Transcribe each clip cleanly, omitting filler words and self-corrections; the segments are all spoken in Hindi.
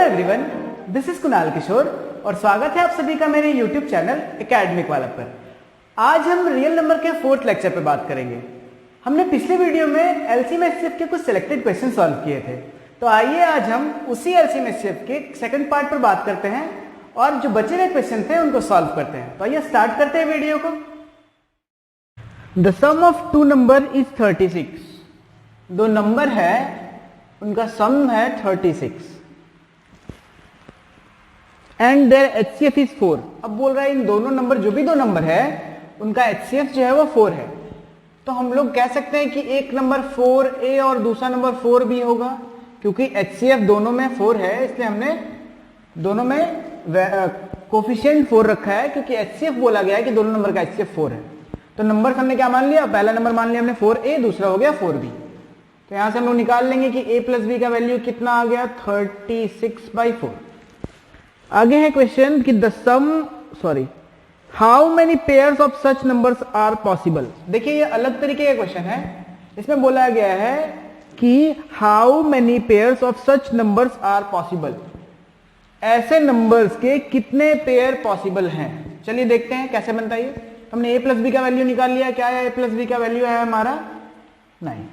एवरीवन, दिस इज कुणाल किशोर और स्वागत है आप सभी का मेरे YouTube चैनल एकेडमिक वाला पर। आज हम रियल नंबर के 4th लेक्चर पे बात करेंगे। हमने पिछले वीडियो में एलसीएम एचसीएफ के कुछ सिलेक्टेड क्वेश्चन सॉल्व किए थे, तो आइए आज हम उसी एलसीएम एचसीएफ के सेकंड पार्ट पर बात करते हैं और जो बचे हुए क्वेश्चन थे उनको सॉल्व करते हैं। तो आइए स्टार्ट करते हैं वीडियो को। The sum of two number is 36। दो नंबर है, उनका सम है 36 एंड देयर एचसीएफ इज 4। अब बोल रहा है इन दोनों नंबर, जो भी दो नंबर है उनका एचसीएफ जो है वो 4 है। तो हम लोग कह सकते हैं कि एक नंबर 4A और दूसरा नंबर 4B होगा, क्योंकि एचसीएफ दोनों में 4 है, इसलिए हमने दोनों में कोफिशिएंट 4 रखा है, क्योंकि एचसीएफ बोला गया है कि दोनों नंबर का एचसीएफ 4 है। तो नंबर हमने क्या मान लिया, पहला नंबर मान लिया हमने 4A, दूसरा हो गया 4B। तो यहां से हम लोग निकाल लेंगे कि A प्लस B का वैल्यू कितना आ गया, 36/4। आगे है क्वेश्चन कि how many pairs of such numbers are possible. देखिए ये अलग तरीके का क्वेश्चन है। इसमें बोला गया है कि how many pairs of such numbers are possible, ऐसे नंबर्स के कितने पेयर पॉसिबल हैं। चलिए देखते हैं कैसे बनता है ये। हमने A प्लस B का वैल्यू निकाल लिया। क्या है A प्लस B का वैल्यू है हमारा 9।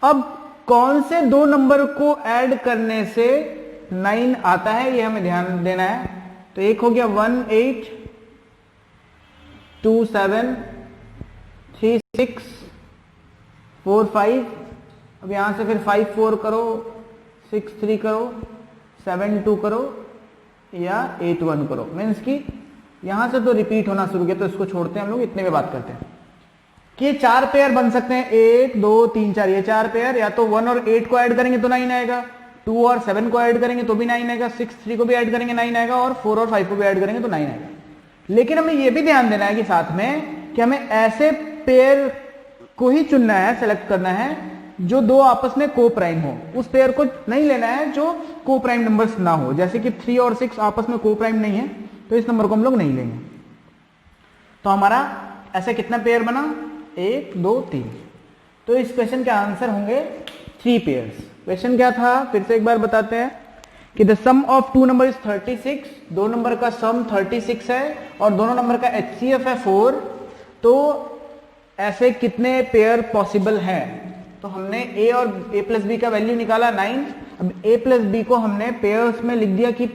अब कौन से दो नंबर को ऐड करने से 9 आता है, ये हमें ध्यान देना है। तो एक हो गया 1 8 2 7 3 6 4 5। अब यहां से फिर 5 4 करो, 6 3 करो, 7 2 करो या 8 1 करो। मीन्स कि यहां से तो रिपीट होना शुरू किया, तो इसको छोड़ते हैं हम लोग, इतने में बात करते हैं कि ये 4 पेयर बन सकते हैं। 1 2 3 4 ये 4 पेयर। या तो 1 और 8 को ऐड करेंगे तो 9 आएगा, 2 और 7 को ऐड करेंगे तो भी 9 आएगा, 6 3 को भी ऐड करेंगे 9 आएगा, और 4 और 5 को भी ऐड करेंगे तो 9 आएगा। लेकिन हमें यह भी ध्यान देना है कि साथ में कि हमें ऐसे पेयर को ही चुनना है, सेलेक्ट करना है जो दो आपस में को प्राइम हो। उस पेयर को नहीं लेना है जो को प्राइम नंबर्स ना हो। जैसे कि 3 और 6 आपस में को प्राइम नहीं है, तो इस नंबर को हम लोग नहीं लेंगे। तो हमारा ऐसे कितना पेयर बना, 1 2 3। तो इस क्वेश्चन के आंसर होंगे 3 पेयर्स। क्वेश्चन क्या था फिर से एक बार बताते हैं कि the sum of two number is 36। दो नंबर का सम 36 है और दोनों नंबर का एचसीएफ है 4। तो ऐसे कितने पेयर पॉसिबल हैं। तो हमने A और A प्लस B का वैल्यू निकाला 9। अब A प्लस B को हमने पेयर्स में लिख दिया कि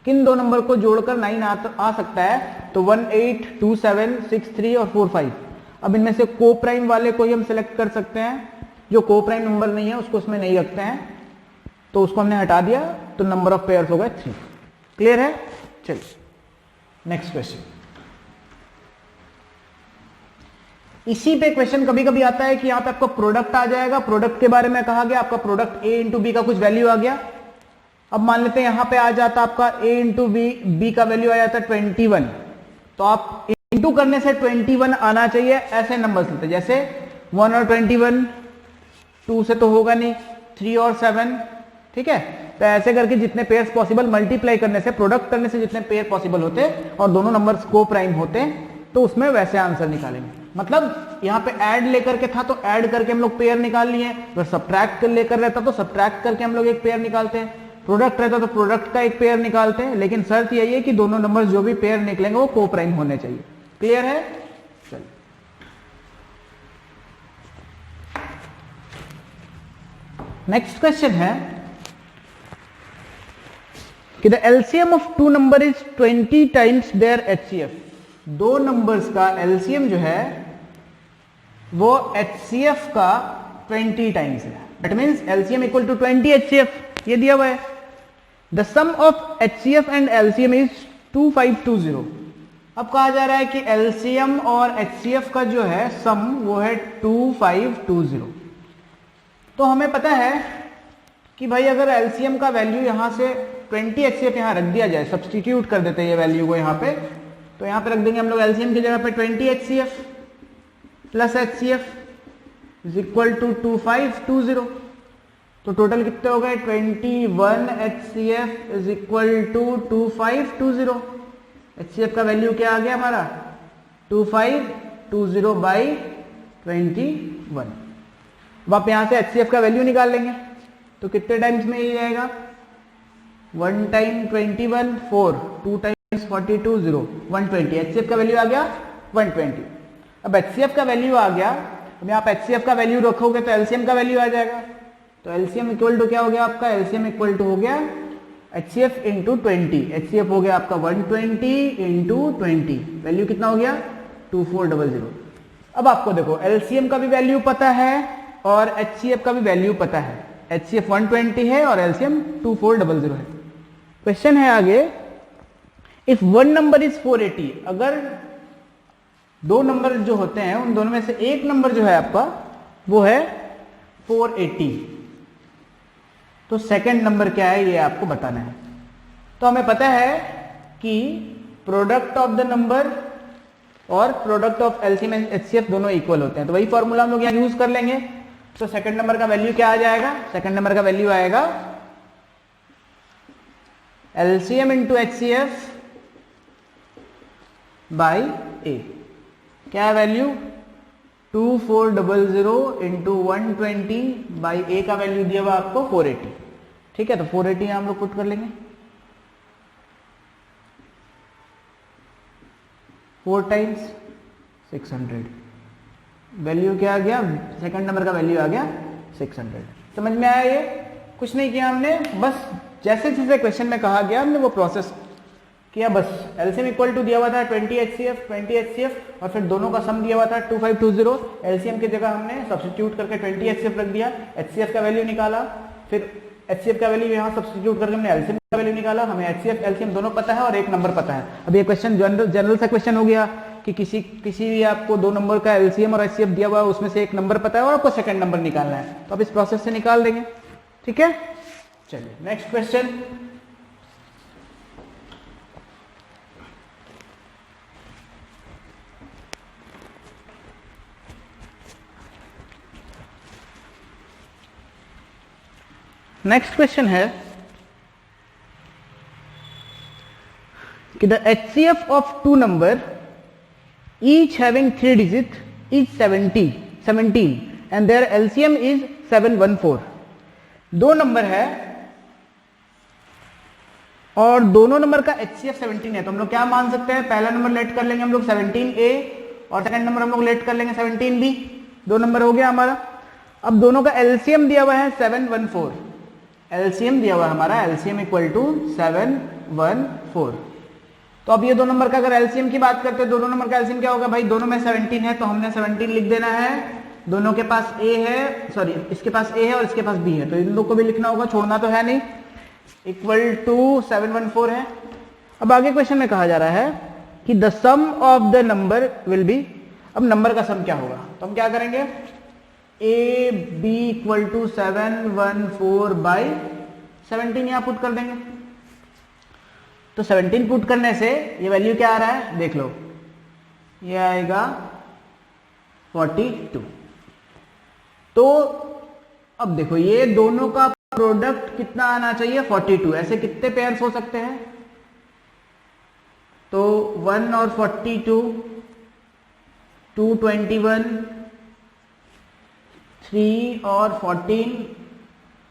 किन दो नंबर को जोड़कर 9 आ सकता है। तो 1 8 2 7 6 3 और 4 5। अब इनमें से को प्राइम वाले को ही हम सिलेक्ट कर सकते हैं, जो को प्राइम नंबर नहीं है उसको उसमें नहीं रखते हैं, तो उसको हमने हटा दिया। तो नंबर ऑफ पेयर्स हो गए 3। क्लियर है। चलिए नेक्स्ट क्वेश्चन। इसी पे क्वेश्चन कभी कभी आता है कि यहां पे आपका प्रोडक्ट आ जाएगा। प्रोडक्ट के बारे में कहा गया, आपका प्रोडक्ट A इंटू बी का कुछ वैल्यू आ गया। अब मान लेते हैं यहां पे आ जाता आपका A इंटू बी का वैल्यू आ जाता 21। तो आप इंटू करने से 21 आना चाहिए, ऐसे नंबर लेते जैसे 1 और 21, 2 से तो होगा नहीं, 3 और 7। ठीक है। तो ऐसे करके जितने पेयर्स पॉसिबल, मल्टीप्लाई करने से, प्रोडक्ट करने से जितने पेयर पॉसिबल होते और दोनों नंबर्स को प्राइम होते, तो उसमें वैसे आंसर निकालेंगे। मतलब यहां पे ऐड लेकर के था तो ऐड करके हम लोग पेयर निकाल लिए। अगर सब्ट्रैक्ट लेकर रहता तो सब्ट्रैक्ट करके हम लोग एक पेयर निकालते हैं। प्रोडक्ट रहता तो प्रोडक्ट का एक पेयर निकालते हैं। लेकिन शर्त यही है कि दोनों नंबर्स जो भी पेयर निकलेंगे वो को प्राइम होने चाहिए। क्लियर है। चलिए नेक्स्ट क्वेश्चन है कि the LCM of two number is 20 times their HCF. दो नंबर्स का एलसीएम जो है वो एचसीएफ का 20 टाइम्स है। That means LCM equal to 20 HCF, ये दिया हुआ है। The sum of HCF and LCM is 2520। अब कहा जा रहा है कि एलसीएम और एचसीएफ का जो है सम वो है 2520। तो हमें पता है कि भाई अगर एलसीएम का वैल्यू यहां से 20 एचसीएफ यहां रख दिया जाए, सब्सटीट्यूट कर देते हैं ये वैल्यू को यहां पे, तो यहां पे रख देंगे हम लोग एलसीएम की जगह पे 20 HCF plus HCF is equal to 2520। तो टोटल कितने हो गए, 21 HCF is equal to 2520। HCF का वैल्यू क्या आ गया हमारा 2520/21। अब आप यहां से एचसीएफ का वैल्यू निकाल लेंगे तो कितने टाइम्स में ये जाएगा 1 टाइम 21 4, 2 टाइम्स 42 0, 120। एचसीएफ का वैल्यू आ गया 120। अब एचसीएफ का वैल्यू आ गया, अब यहाँ पे एचसीएफ का वैल्यू रखोगे तो एलसीएम का वैल्यू आ जाएगा। तो एलसीएम इक्वल टू क्या हो गया आपका, एलसीएम इक्वल टू हो गया एचसीएफ इंटू 20। एचसीएफ हो गया आपका 120 इंटू 20, वैल्यू कितना हो गया 2400। अब आपको देखो एलसीएम का भी वैल्यू पता है और एचसीएफ का भी वैल्यू पता है। एचसीएफ 120 है और एलसीएम 2400 है। क्वेश्चन है आगे, इफ वन नंबर इज 480, अगर दो नंबर जो होते हैं उन दोनों में से एक नंबर जो है आपका वो है 480, तो सेकंड नंबर क्या है ये आपको बताना है। तो हमें पता है कि प्रोडक्ट ऑफ द नंबर और product of LCM and HCF दोनों इक्वल होते हैं, तो वही फॉर्मूला हम लोग यहाँ यूज कर लेंगे। तो सेकंड नंबर का वैल्यू क्या आ जाएगा, सेकंड नंबर का वैल्यू आएगा एलसीएम इंटू एचसीएफ बाई ए। क्या है वैल्यू 2400 इंटू 120 बाई ए का वैल्यू दिया हुआ आपको 480। ठीक है, तो 480 हम लोग पुट कर लेंगे, 4 टाइम्स 600, वैल्यू क्या आ गया, सेकंड नंबर का वैल्यू आ गया 600। समझ में आया? ये कुछ नहीं किया हमने, बस जैसे जैसे क्वेश्चन में कहा गया हमने वो प्रोसेस किया। बस एलसीएम इक्वल टू दिया हुआ था 20 एचसीएफ और फिर दोनों का सम दिया हुआ था 2520। एलसीएम की जगह हमने सब्स्टिट्यूट करके 20 एचसीएफ रख दिया, एचसीएफ का वैल्यू निकाला, फिर एचसीएफ का वैल्यू यहाँ सब्स्टिट्यूट करके हमने एलसीएम का वैल्यू निकाला। हमें एचसीएफ एलसीएम दोनों पता है और एक नंबर पता है। अब ये क्वेश्चन जनरल सा क्वेश्चन हो गया कि किसी भी आपको दो नंबर का एलसीएम और एचसीएफ दिया हुआ है, उसमें से एक नंबर पता है और आपको सेकंड नंबर निकालना है, तो आप इस प्रोसेस से निकाल देंगे। ठीक है, चलिए नेक्स्ट क्वेश्चन। नेक्स्ट क्वेश्चन है कि the HCF of two number each having 3 digit is 17 and their LCM is 714। दो नंबर है और दोनों नंबर का एचसीएफ 17 है, तो हम लोग क्या मान सकते हैं, पहला नंबर लेट कर लेंगे हम लोग 17A और सेकंड नंबर हम लोग लेट कर लेंगे 17B। दो नंबर हो गया हमारा। अब दोनों का एलसीएम दिया हुआ है 714, एलसीएम दिया हुआ है हमारा, एलसीएम इक्वल टू 714। तो अब ये दो नंबर का अगर एलसीएम की बात करते हैं, दोनों नंबर का एलसीएम क्या होगा भाई, दोनों में 17 है तो हमने 17 लिख देना है। दोनों के पास ए है, सॉरी इसके पास ए है और इसके पास बी है, तो इन दो को भी लिखना होगा, छोड़ना तो है नहीं। इक्वल टू 714 है। अब आगे क्वेश्चन में कहा जा रहा है कि the sum of the number will be, अब नंबर का सम क्या होगा, तो हम क्या करेंगे, A B equal to 714 by 17 यहां पुट कर देंगे। तो 17 पुट करने से ये वैल्यू क्या आ रहा है देख लो, ये आएगा 42। तो अब देखो ये दोनों का प्रोडक्ट कितना आना चाहिए 42। ऐसे कितने पेयर्स हो सकते हैं, तो 1 और 42, 221, 3 और 14,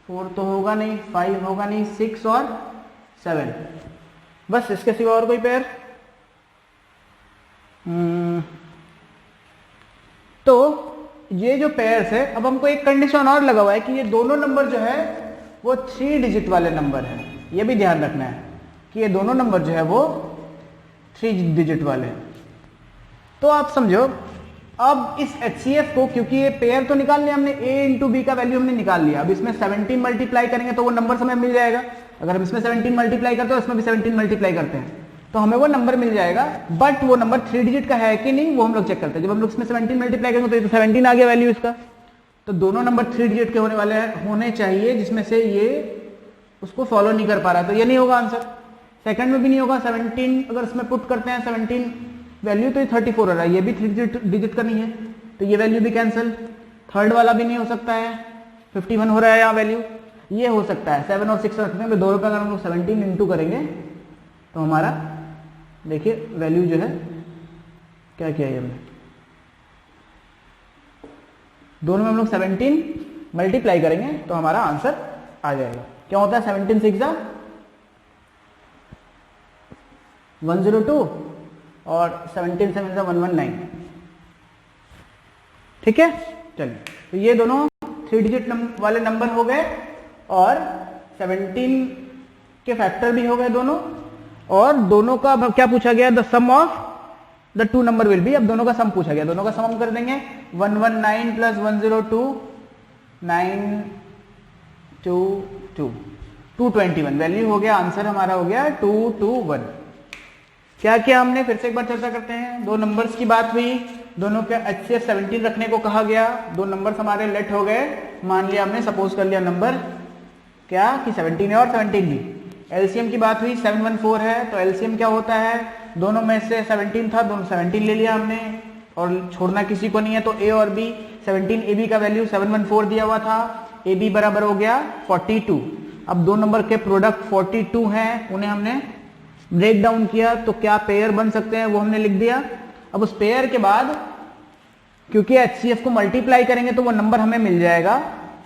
4 तो होगा नहीं, 5 होगा नहीं, 6 और 7, बस इसके सिवा और कोई पेयर। तो ये जो पेयर्स है, अब हमको एक कंडीशन और लगा हुआ है कि ये दोनों नंबर जो है वो 3 डिजिट वाले नंबर है। ये भी ध्यान रखना है कि ये दोनों नंबर जो है वो 3 डिजिट वाले हैं। तो आप समझो अब इस एचसीएफ को, क्योंकि ये पेयर तो निकाल लिया हमने, ए इंटू बी का वैल्यू हमने निकाल लिया। अब इसमें 17 मल्टीप्लाई करेंगे तो वो नंबर हमें मिल जाएगा। अगर हम इसमें 17 मल्टीप्लाई करते हैं, इसमें भी 17 मल्टीप्लाई करते हैं तो हमें वो नंबर मिल जाएगा। बट वो नंबर 3 डिजिट का है कि नहीं वो हम लोग चेक करते हैं। जब हम लोग इसमें 17 मल्टीप्लाई करेंगे तो 17 आ गया वैल्यू इसका, तो दोनों नंबर 3 डिजिट के होने वाले होने चाहिए, जिसमें से ये उसको फॉलो नहीं कर पा रहा है, तो ये नहीं होगा आंसर। सेकंड में भी नहीं होगा, 17 अगर इसमें पुट करते हैं 17 वैल्यू तो ये 34 हो रहा है, ये भी 3 डिजिट का नहीं है, तो ये वैल्यू भी कैंसिल। थर्ड वाला भी नहीं हो सकता है, 51 हो रहा है यहाँ वैल्यू। ये हो सकता है 7 और 6 रखते हैं, तो 2 रुपये अगर हम लोग 17 इंटू करेंगे तो हमारा देखिए वैल्यू जो है क्या किया है हमने, दोनों में हम लोग 17 मल्टीप्लाई करेंगे तो हमारा आंसर आ जाएगा। क्या होता है 17 6 जा 102 और 17 7 119। ठीक है, चलिए तो ये दोनों 3 डिजिट वाले नंबर हो गए और 17 के फैक्टर भी हो गए दोनों, और दोनों का क्या पूछा गया, the sum of the two number will be. अब दोनों का सम पूछा गया, दोनों का सम हम कर देंगे 119 प्लस 102 922 221। वैल्यू हो गया, आंसर हमारा हो गया 221। क्या किया हमने, फिर से एक बार चर्चा करते हैं। दो नंबर्स की बात हुई, दोनों के HCF 17 रखने को कहा गया, दो नंबर्स हमारे लेट हो गए। मान लिया हमने, सपोज कर लिया नंबर क्या कि 17 है और 17 भी। एलसीएम की बात हुई, 714 है, तो एलसीएम क्या होता है, दोनों में से 17 था, दोनों 17 ले लिया हमने और छोड़ना किसी को नहीं है, तो ए और बी। 17 ए बी का वैल्यू 714 दिया हुआ था, ए बी बराबर हो गया 42। अब दो नंबर के प्रोडक्ट 42 हैं, उन्हें हमने ब्रेक डाउन किया, तो क्या पेयर बन सकते हैं वो हमने लिख दिया। अब उस पेयर के बाद क्योंकि HCF को मल्टीप्लाई करेंगे तो वो नंबर हमें मिल जाएगा।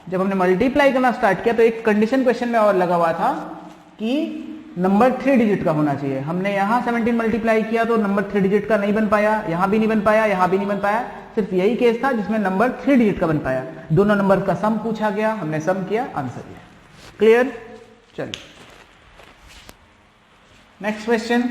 जब हमने मल्टीप्लाई करना स्टार्ट किया तो एक कंडीशन क्वेश्चन में और लगा हुआ था कि नंबर 3 डिजिट का होना चाहिए। हमने यहां 17 मल्टीप्लाई किया तो नंबर 3 डिजिट का नहीं बन पाया, यहां भी नहीं बन पाया, यहां भी नहीं बन पाया। सिर्फ यही केस था जिसमें नंबर 3 डिजिट का बन पाया। दोनों नंबर का सम पूछा गया, हमने सम किया, आंसर दिया। क्लियर, चलिए नेक्स्ट क्वेश्चन।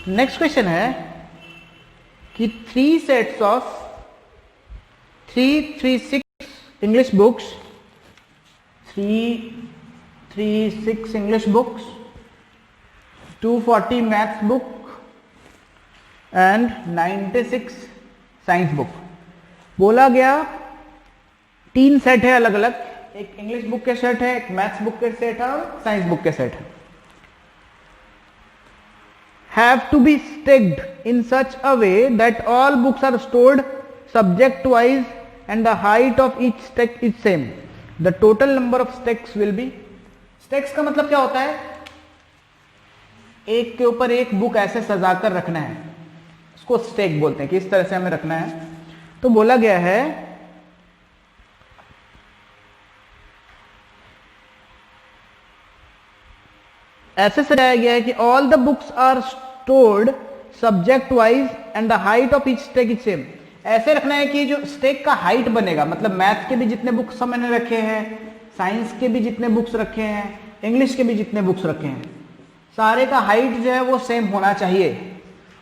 नेक्स्ट क्वेश्चन है कि 3 sets of 336 English books, 336 English books, 240 maths book and 96 science book. बोला गया 3 सेट है अलग अलग, एक इंग्लिश बुक के सेट है, एक मैथ्स बुक के सेट है और साइंस बुक के सेट है। Have to be stacked in such a way that all books are stored subject wise and the height of each stack is same. The total number of stacks will be, stacks का मतलब क्या होता है, एक के ऊपर एक बुक ऐसे सजाकर रखना है, इसको स्टैक बोलते हैं कि इस तरह से हमें रखना है। तो बोला गया है ऐसे सजाया गया है कि all the books are stored subject wise and the height of each stack is same. ऐसे रखना है कि जो स्टैक का हाइट बनेगा, मतलब मैथ्स के भी जितने बुक्स मैंने रखे हैं, साइंस के भी जितने बुक्स रखे हैं, इंग्लिश के भी जितने बुक्स रखे हैं, सारे का हाइट जो है वो सेम होना चाहिए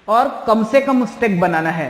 और कम से कम स्टैक बनाना है।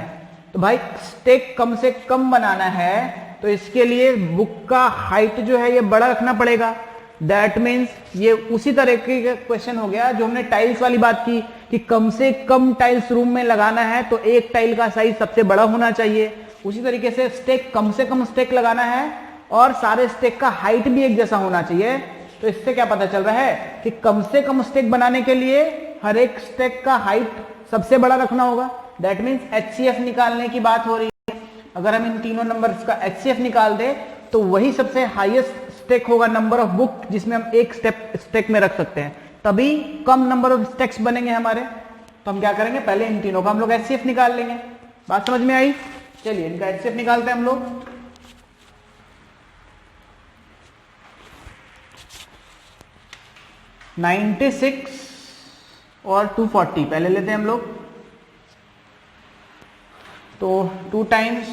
तो भाई स्टैक कम से कम बनाना है तो इसके लिए बुक का हाइट जो है ये बड़ा रखना पड़ेगा। दैट मीन्स ये उसी तरह का क्वेश्चन हो गया जो हमने टाइल्स वाली बात की कि कम से कम टाइल्स रूम में लगाना है तो एक टाइल का साइज सबसे बड़ा होना चाहिए। उसी तरीके से स्टेक कम से कम स्टेक लगाना है और सारे स्टेक का हाइट भी एक जैसा होना चाहिए। तो इससे क्या पता चल रहा है कि कम से कम स्टेक बनाने के लिए हर एक स्टेक का हाइट सबसे बड़ा रखना होगा। दैट मीन्स HCF निकालने की बात हो रही है। अगर हम इन तीनों नंबर्स का HCF निकाल दे तो वही सबसे हाईएस्ट स्टेक होगा नंबर ऑफ बुक जिसमें हम एक स्टेक में रख सकते हैं, तभी कम नंबर ऑफ स्टेक्स बनेंगे हमारे। तो हम क्या करेंगे, पहले इन तीनों का हम लोग HCF निकाल लेंगे। बात समझ में आई? चलिए इनका HCF निकालते हैं हम लोग। $96 और 240 पहले लेते हैं हम लोग। तो 2 टाइम्स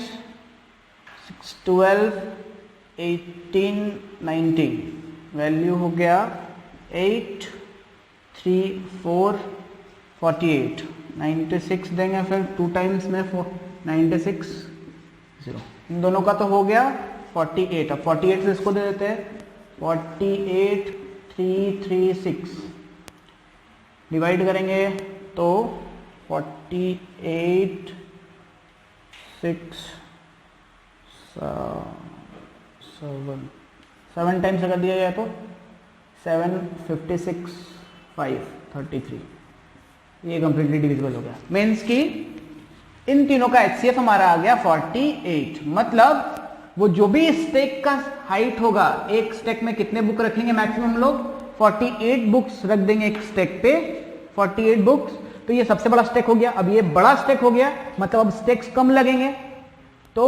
6 12 18 19 वैल्यू हो गया 8 3 4 48 96 देंगे, फिर 2 टाइम्स में 96 0, इन दोनों का तो हो गया 48। अब 48 से इसको दे देते हैं 48 336 डिवाइड करेंगे तो 48 6 7 टाइम्स अगर दिया जाए तो 7 56 5 33, ये कंप्लीटली डिविजिबल हो गया। मीन्स कि इन तीनों का HCF हमारा आ गया 48। मतलब वो जो भी स्टेक का हाइट होगा, एक स्टेक में कितने बुक रखेंगे मैक्सिमम लोग 48 बुक्स रख देंगे एक स्टेक पे, 48 बुक्स। तो ये सबसे बड़ा स्टेक हो गया। अब ये बड़ा स्टेक हो गया, मतलब अब स्टेक्स कम लगेंगे। तो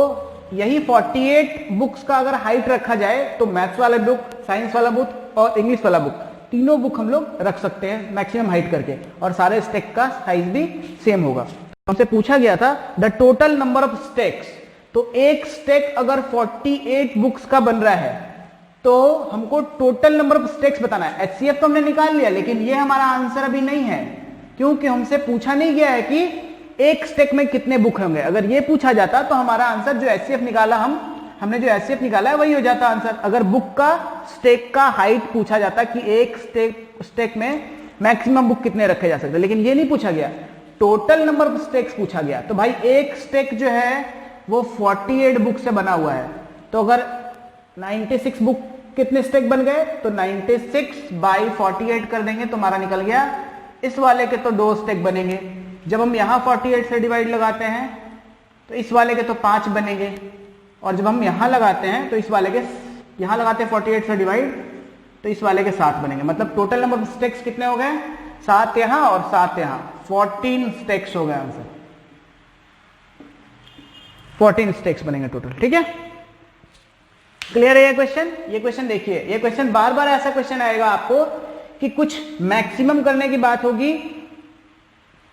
यही 48 बुक्स का अगर हाइट रखा जाए तो मैथ्स वाला बुक, साइंस वाला बुक और इंग्लिश वाला बुक, तीनों बुक हम लोग रख सकते हैं मैक्सिमम हाइट करके, और सारे स्टेक का साइज भी सेम होगा। तो हमसे पूछा गया था the total number of stakes. तो एक स्टेक अगर 48 बुक्स का बन रहा है तो हमको टोटल नंबर ऑफ स्टेक्स बताना है। एचसीएफ तो हमने निकाल लिया, लेकिन ये हमारा आंसर अभी नहीं है, क्योंकि हमसे पूछा नहीं गया है कि एक स्टेक में कितने बुक होंगे। अगर ये पूछा जाता तो हमारा आंसर जो एचसीएफ निकाला, हमने जो एचसीएफ निकाला है वही हो जाता आंसर। अगर बुक का स्टेक का हाइट पूछा जाता कि एक स्टेक में मैक्सिमम बुक कितने रखे जा सकते, लेकिन ये नहीं पूछा गया, टोटल नंबर ऑफ स्टेक्स पूछा गया। तो भाई एक स्टेक जो है वो 48 बुक से बना हुआ है। तो अगर 96 बुक कितने स्टेक बन गए, तो 96 बाई 48 कर देंगे तो हमारा निकल गया। इस वाले के तो 2 स्टेक बनेंगे। जब हम यहां 48 से डिवाइड लगाते हैं तो इस वाले के तो 5 बनेंगे, और जब हम यहां लगाते हैं तो इस वाले के, यहां लगाते हैं 48 से डिवाइड, तो इस वाले के 7 बनेंगे। मतलब टोटल नंबर ऑफ स्टेक्स कितने हो गए, 7 यहां और 7 यहां, 14 स्टेक्स हो गए आंसर। 14 स्टेक्स बनेंगे टोटल। ठीक है, क्लियर है ये क्वेश्चन? ये क्वेश्चन देखिए, ये क्वेश्चन बार बार ऐसा क्वेश्चन आएगा आपको कि कुछ मैक्सिमम करने की बात होगी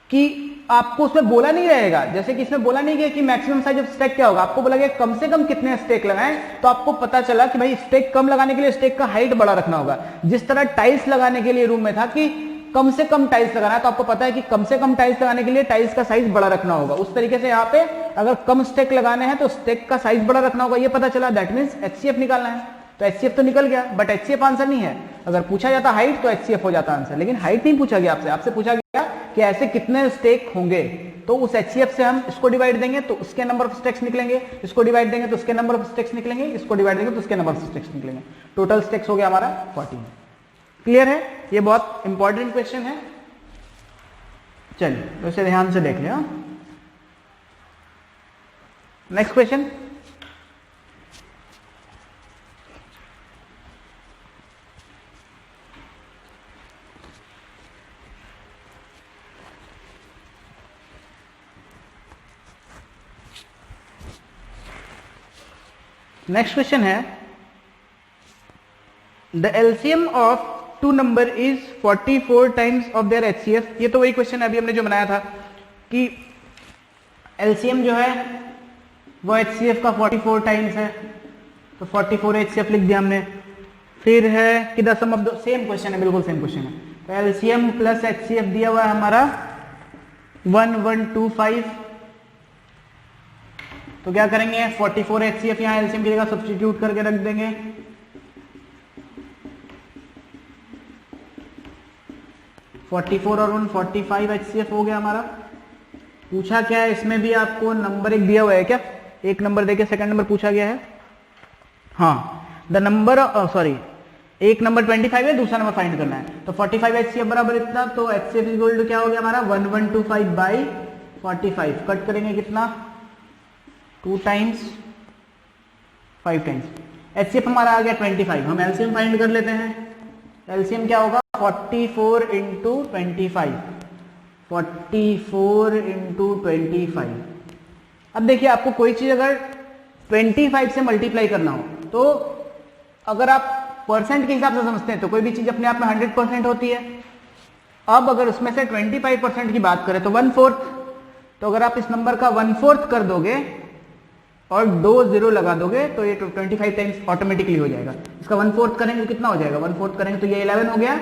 कि आपको उसमें बोला नहीं रहेगा, जैसे कि इसमें बोला नहीं गया कि मैक्सिमम साइज ऑफ स्टेक क्या होगा, आपको बोला गया कम से कम कितने स्टेक लगाएं। तो आपको पता चला कि भाई स्टेक कम लगाने के लिए स्टेक का हाइट बड़ा रखना होगा। जिस तरह टाइल्स लगाने के लिए रूम में था कि कम से कम टाइल्स लगाना है, तो आपको पता है कि कम से कम टाइल्स लगाने के लिए टाइल्स का साइज बड़ा रखना होगा। उस तरीके से यहाँ पे अगर कम स्टेक लगाने हैं तो स्टेक का साइज बड़ा रखना होगा, ये पता चला। दैट मींस एचसीएफ निकालना है, तो एचसीएफ तो निकल गया, बट एचसीएफ आंसर नहीं है। अगर पूछा जाता हाइट तो एचसीएफ हो जाता आंसर, लेकिन हाइट नहीं पूछा गया आपसे। आपसे पूछा गया कि ऐसे कितने स्टेक होंगे, तो उस एचसीएफ से हम इसको डिवाइड देंगे तो उसके नंबर ऑफ स्टेक्स निकलेंगे, इसको डिवाइड देंगे तो उसके नंबर ऑफ स्टेक्स निकलेंगे, इसको डिवाइड देंगे तो उसके नंबर ऑफ स्टेक्स निकलेंगे। टोटल स्टेक्स हो गया हमारा 14। क्लियर है? ये बहुत इंपॉर्टेंट क्वेश्चन है। चलिए तो इसे ध्यान से देख लिया। नेक्स्ट क्वेश्चन, नेक्स्ट क्वेश्चन है the LCM of two number is 44 times of their HCF. ये तो वही क्वेश्चन है अभी हमने जो बनाया था कि एलसीएम जो है वो एचसीएफ का 44 टाइम्स है, तो 44 एचसीएफ लिख दिया हमने। फिर है कि the sum of the, same question है, बिल्कुल सेम क्वेश्चन है। तो एलसीएम प्लस एचसीएफ दिया हुआ है हमारा 1125। तो क्या करेंगे, 44 एचसीएफ यहां एलसीएम की जगह सब्स्टिट्यूट करके रख देंगे। और 145 एचसीएफ हो गया हमारा। पूछा क्या है इसमें भी, आपको नंबर एक दिया हुआ है क्या, एक नंबर देके सेकंड नंबर पूछा गया है। हाँ, द नंबर सॉरी, एक नंबर 25 है, दूसरा नंबर फाइंड करना है। तो 45 एचसीएफ बराबर इतना, तो एचसीएफ इक्वल टू क्या हो गया हमारा 1125 बाई 45। कट करेंगे कितना, 2 टाइम्स 5 टाइम्स। एचसीएफ हमारा आ गया 25। हम एलसीएम फाइंड कर लेते हैं। एलसीएम क्या होगा, 44 इंटू 25, 44 इंटू 25। अब देखिए, आपको कोई चीज अगर 25 से मल्टीप्लाई करना हो, तो अगर आप परसेंट के हिसाब से समझते हैं तो कोई भी चीज अपने आप में 100% होती है। अब अगर उसमें से 25% की बात करें तो 1/4। तो अगर आप इस नंबर का 1/4 कर दोगे और 2 0 लगा दोगे तो ये 25 टाइम्स ऑटोमेटिकली हो जाएगा। इसका 1/4 करेंगे तो कितना हो जाएगा, 1/4 करेंगे तो ये 11 हो गया,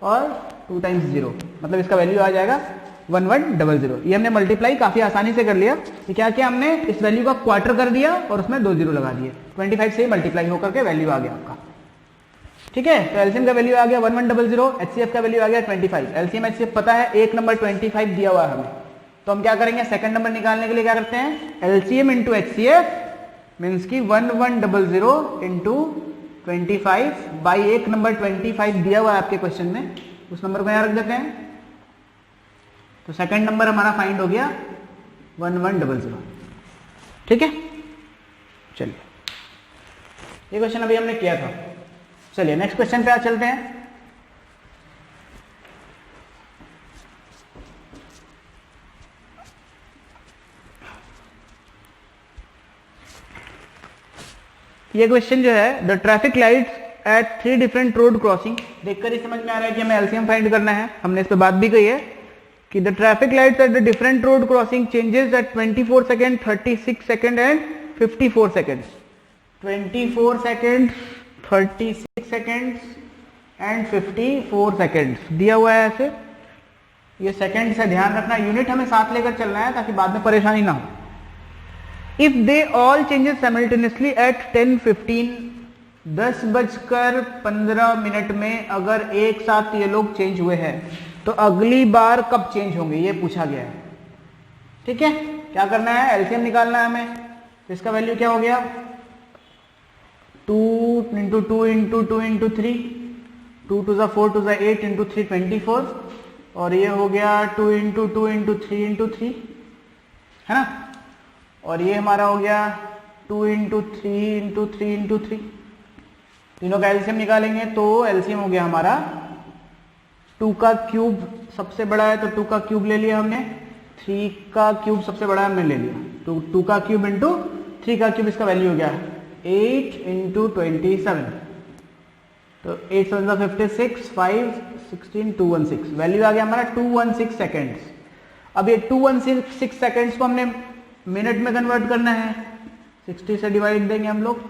और 2 टाइम्स 0, मतलब इसका वैल्यू आ जाएगा 1100। ये हमने मल्टीप्लाई काफी आसानी से कर लिया। कि क्या किया हमने, इस वैल्यू का क्वार्टर कर दिया और उसमें 2 0 लगा दिए, 25 से मल्टीप्लाई होकर के वैल्यू आ गया आपका। ठीक है, तो एलसीएम का वैल्यू आ गया 1100, एचसीएफ का वैल्यू आ गया 25। एलसीएम एचसीएफ पता है, एक नंबर 25 दिया हुआ है हमें, तो हम क्या करेंगे, सेकंड नंबर निकालने के लिए क्या करते हैं, एलसीएम इंटू एचसीएफ मीन्स की 1100 इंटू 25 बाई एक नंबर 25 दिया हुआ है आपके क्वेश्चन में, उस नंबर को यहां रख देते हैं। तो सेकंड नंबर हमारा फाइंड हो गया 1100। ठीक है, चलिए ये क्वेश्चन अभी हमने किया था। चलिए नेक्स्ट क्वेश्चन पे आ चलते हैं। ये क्वेश्चन जो है, the traffic lights at 3 different road crossing, देखकर ही समझ में आ रहा है कि हमें एलसीएम फाइंड करना है। हमने इस पे बात भी कही है कि the traffic lights at the different road crossing changes at 24 second, 36 second and 54 second. 24 second, 36 second and 54 second दिया हुआ है ऐसे। ये सेकेंड से ध्यान रखना, यूनिट हमें साथ लेकर चलना है ताकि बाद में परेशानी ना हो। If they all changes simultaneously eight 10:15, 10:15 में अगर एक साथ ये लोग चेंज हुए हैं तो अगली बार कब चेंज होंगे ये पूछा गया है। ठीक है, क्या करना है, एलसीएम निकालना है हमें। इसका वैल्यू क्या हो गया, 2 × 2 × 2 × 3, 2 2 × 4 2 × 8 × 3 24, और ये हो गया 2 × 2 × 3 × 3, है ना। और ये हमारा हो गया 2 × 3 × 3 × 3। तीनों का एलसीएम निकालेंगे तो एलसीएम हो गया हमारा 2 का क्यूब सबसे बड़ा है तो 2 का क्यूब ले लिया हमने, 3 का क्यूब सबसे बड़ा हमने ले लिया, तो 2 का क्यूब इंटू 3 का क्यूब, इसका वैल्यू हो गया 8 × 27, तो 8 7 56, 5 16 216, वैल्यू आ गया हमारा 216 सेकेंड्स। अब ये 216 सेकेंड्स को हमने मिनट में कन्वर्ट करना है, 60 से डिवाइड देंगे हम लोग,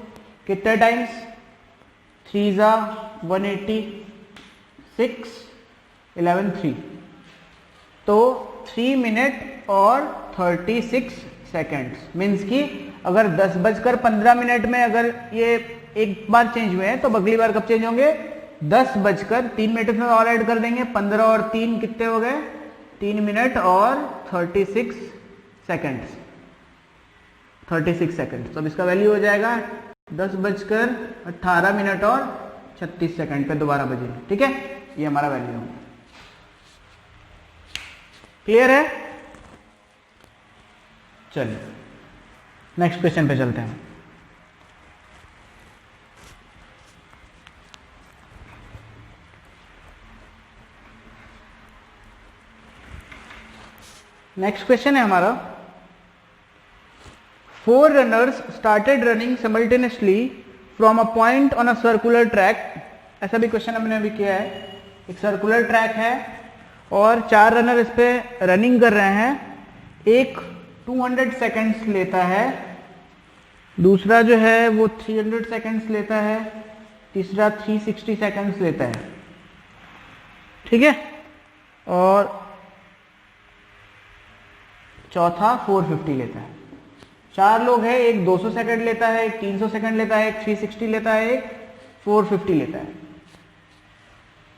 कितने टाइम्स, 3 × 180, 6 11 3, तो 3 मिनट और 36 सेकेंड्स। मीन्स कि अगर 10:15 में अगर ये एक बार चेंज हुए हैं तो अगली बार कब चेंज होंगे, 10:03 में और ऐड कर देंगे, 15 और 3 कितने हो गए, 3 मिनट और 36 सेकेंड्स, 36 सेकेंड। तो अब इसका वैल्यू हो जाएगा 10:18 और 36 सेकेंड पे दोबारा बजेंगे। ठीक है, ये हमारा वैल्यू होगा। क्लियर है, चलिए नेक्स्ट क्वेश्चन पे चलते हैं। नेक्स्ट क्वेश्चन है हमारा, 4 runners started running simultaneously from a point on a circular track। ऐसा भी क्वेश्चन हमने अभी किया है, एक सर्कुलर ट्रैक है और 4 रनर इस पे रनिंग कर रहे हैं, एक 200 सेकेंड्स लेता है, दूसरा जो है वो 300 सेकेंड्स लेता है, तीसरा 360 सेकेंड्स लेता है। ठीक है, और चौथा 450 लेता है। 4 लोग हैं, एक 200 सेकंड लेता है, एक 300 सेकंड लेता है, एक 360 लेता है, एक 450 लेता है।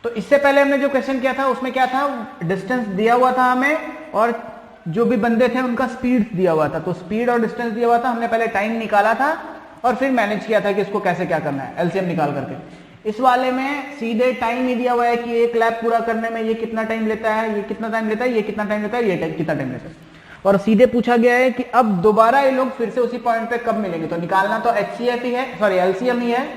तो इससे पहले हमने जो क्वेश्चन किया था उसमें क्या था, डिस्टेंस दिया हुआ था हमें और जो भी बंदे थे उनका स्पीड दिया हुआ था। तो स्पीड और डिस्टेंस दिया हुआ था, हमने पहले टाइम निकाला था और फिर मैनेज किया था कि इसको कैसे क्या करना है एलसीएम निकाल करके। इस वाले में सीधे टाइम ही दिया हुआ है कि एक लैप पूरा करने में ये कितना टाइम लेता है, ये कितना टाइम लेता है, ये कितना टाइम लेता है, ये कितना टाइम लेता है, और सीधे पूछा गया है कि अब दोबारा ये लोग फिर से उसी पॉइंट पे कब मिलेंगे। तो निकालना तो एचसीएफ ही है, सॉरी एलसीएम ही है,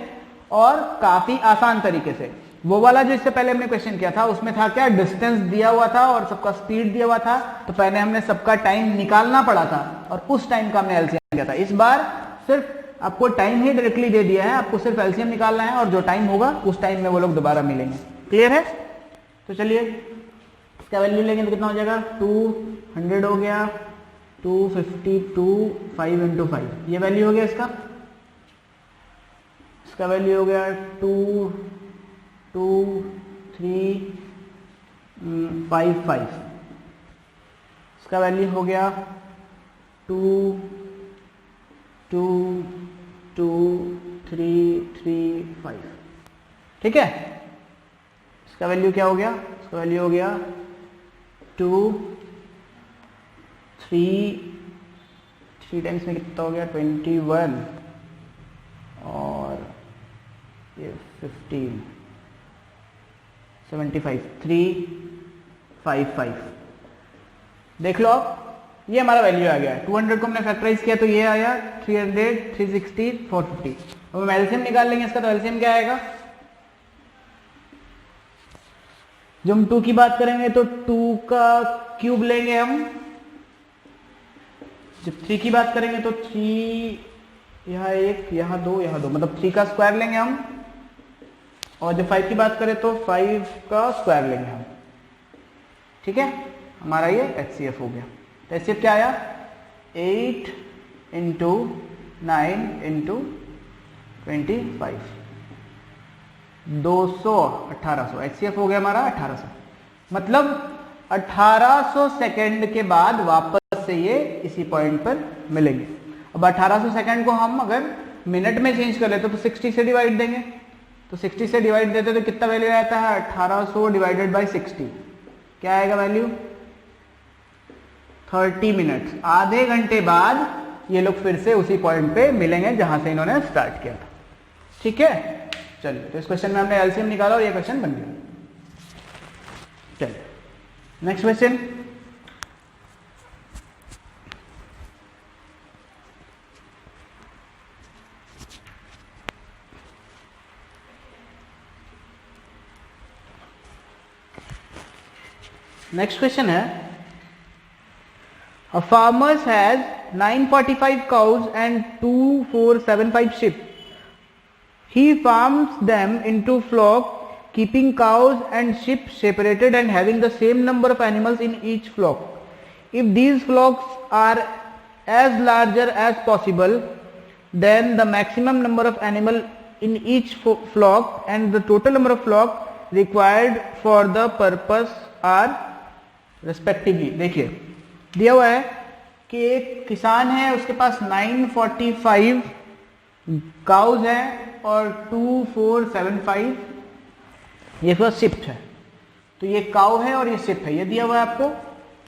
और काफी आसान तरीके से। वो वाला जो इससे पहले हमने क्वेश्चन किया था उसमें था क्या, डिस्टेंस दिया हुआ था और सबका स्पीड दिया हुआ था, तो पहले हमने सबका टाइम निकालना पड़ा था और उस टाइम का हमने एलसीएम किया था। इस बार सिर्फ आपको टाइम ही डायरेक्टली दे दिया है, आपको सिर्फ एलसीएम निकालना है और जो टाइम होगा उस टाइम में वो लोग दोबारा मिलेंगे। क्लियर है, तो चलिए इसका वैल्यू लेंगे तो कितना हो जाएगा, 200 हो गया, 252, 5 × 5, ये वैल्यू हो गया इसका वैल्यू हो गया 2 2 3 5 5, इसका वैल्यू हो गया 2 2 2 3 3 5। ठीक है, इसका वैल्यू क्या हो गया, इसका वैल्यू हो गया 2 3 टाइम्स में कितना हो गया 21 और ये 15 75 3 5 5। देख लो आप, ये हमारा वैल्यू आ गया। 200 को हमने फैक्टराइज किया तो ये आया 300 360 450। अब हम एलसीएम निकाल लेंगे इसका, तो एलसीएम क्या आएगा, जब हम 2 की बात करेंगे तो 2 का क्यूब लेंगे हम, जब 3 की बात करेंगे तो 3 यहाँ 1, यहाँ 2, यहाँ 2, मतलब 3 का स्क्वायर लेंगे हम, और जब 5 की बात करें तो 5 का स्क्वायर लेंगे हम। ठीक है, हमारा ये HCF हो गया। तो HCF क्या आया? 8 इंटू 9 इंटू 25, 200, 1800। HCF हो गया हमारा 1800, मतलब 1800 सेकेंड के बाद वापस से ये इसी पॉइंट पर मिलेंगे। अब 1800 सेकेंड को हम अगर मिनट में चेंज कर लेते तो 60 से डिवाइड देंगे, तो 60 से डिवाइड देते तो कितना वैल्यू आता है? 1800 डिवाइडेड बाई 60, क्या आएगा वैल्यू? 30 मिनट्स। आधे घंटे बाद ये लोग फिर से उसी पॉइंट पे मिलेंगे जहां से इन्होंने स्टार्ट किया था। ठीक है, चलिए, तो इस क्वेश्चन में हमने एलसीएम निकाला और ये क्वेश्चन बन गया। चलिए नेक्स्ट क्वेश्चन। नेक्स्ट क्वेश्चन है, a farmer has 945 cows and 2475 sheep. He farms them into flock, keeping cows and sheep separated and having the same number of animals in each flock. If these flocks are as larger as possible, then the maximum number of animal in each flock and the total number of flock required for the purpose are respectively. देखिए दिया हुआ है कि एक किसान है, उसके पास 945 काउज हैं और 2475 ये फिर शिफ्ट है। तो ये काउ है और ये शिफ्ट है, ये दिया हुआ है आपको।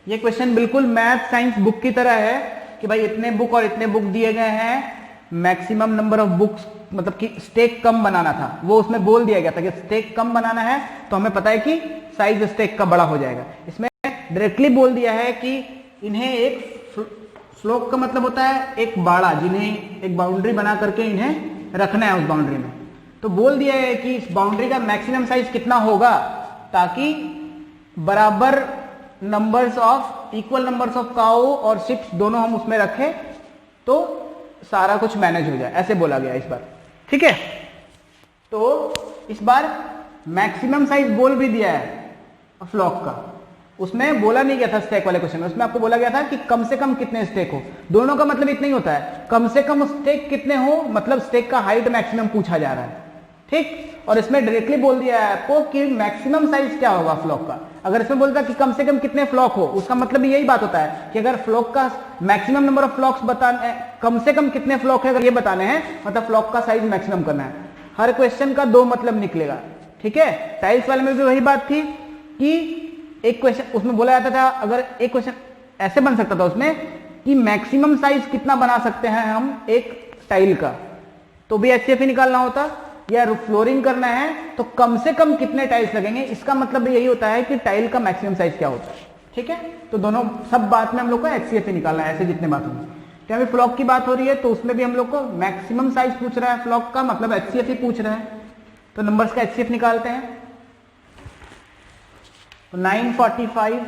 ये क्वेश्चन बिल्कुल मैथ साइंस बुक की तरह है कि भाई इतने बुक और इतने बुक दिए गए हैं, मैक्सिमम नंबर ऑफ बुक्स, मतलब कि स्टेक कम बनाना था, वो उसमें बोल दिया गया था कि स्टेक कम बनाना है, तो हमें पता है कि साइज स्टेक का बड़ा हो जाएगा। इसमें डायरेक्टली बोल दिया है कि इन्हें एक फ्लोक का मतलब होता है एक बाड़ा, जिन्हें एक बाउंड्री बना करके इन्हें रखना है उस बाउंड्री में। तो बोल दिया है कि इस बाउंड्री का मैक्सिमम साइज कितना होगा, ताकि बराबर numbers of, equal numbers of cow और शिप्स दोनों हम उसमें रखें तो सारा कुछ मैनेज हो जाए, ऐसे बोला गया इस बार। ठीक है, तो इस बार मैक्सिमम साइज बोल भी दिया है फ्लॉक का, उसमें बोला नहीं गया था स्टेक वाले क्वेश्चन में, उसमें आपको बोला गया था कि कम से कम कितने स्टेक हो। दोनों का मतलब इतना ही होता है, कम से कम स्टेक कितने हो, मतलब स्टेक का हाइट मैक्सिमम पूछा जा रहा है। ठीक, और इसमें डायरेक्टली बोल दिया है आपको कि मैक्सिमम साइज क्या होगा फ्लॉक का। अगर इसमें बोलता कि कम से कम कितने फ्लॉक हो, उसका मतलब यही बात होता है कि अगर फ्लॉक का मैक्सिमम नंबर ऑफ फ्लॉक्स बताने, कम से कम कितने फ्लॉक है अगर ये बताने हैं, मतलब फ्लॉक का साइज मैक्सिमम करना है। हर क्वेश्चन का दो मतलब निकलेगा। ठीक है, टाइल्स वाले में भी वही बात थी कि एक क्वेश्चन उसमें बोला जाता था, अगर एक क्वेश्चन ऐसे बन सकता था उसमें कि मैक्सिमम साइज कितना बना सकते हैं हम एक टाइल का, तो भी HCF ही निकालना होता, या फ्लोरिंग करना है तो कम से कम कितने टाइल्स लगेंगे, इसका मतलब यही होता है कि टाइल का मैक्सिमम साइज क्या होता है। ठीक है, तो दोनों सब बात में हम लोग को HCF ही निकालना है, ऐसे जितने बात होंगे। क्या अभी फ्लॉक की बात हो रही है तो उसमें भी हम लोग को मैक्सिमम साइज पूछ रहा है फ्लॉक का, मतलब HCF ही पूछ रहा है, तो नंबर्स का HCF निकालते हैं। तो 945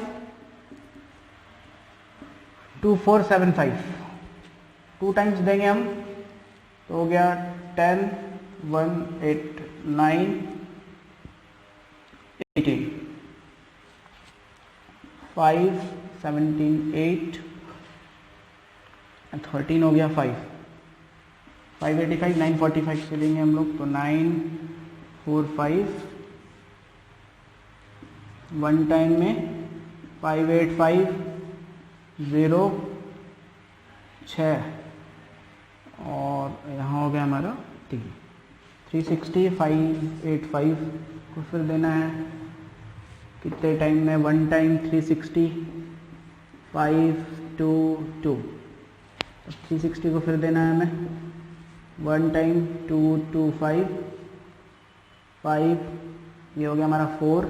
2475 टू टाइम्स देंगे हम, तो हो गया 10 1 8 9 18 5 17 8 13 हो गया 5 585 945 से देंगे हम लोग, तो 945 वन टाइम में 585 0 6 और यहाँ हो गया हमारा 360 585 को फिर देना है कितने टाइम में, वन टाइम 360 5 2 2, 360 को फिर देना है हमें वन टाइम 2 2 5 5, ये हो गया हमारा 4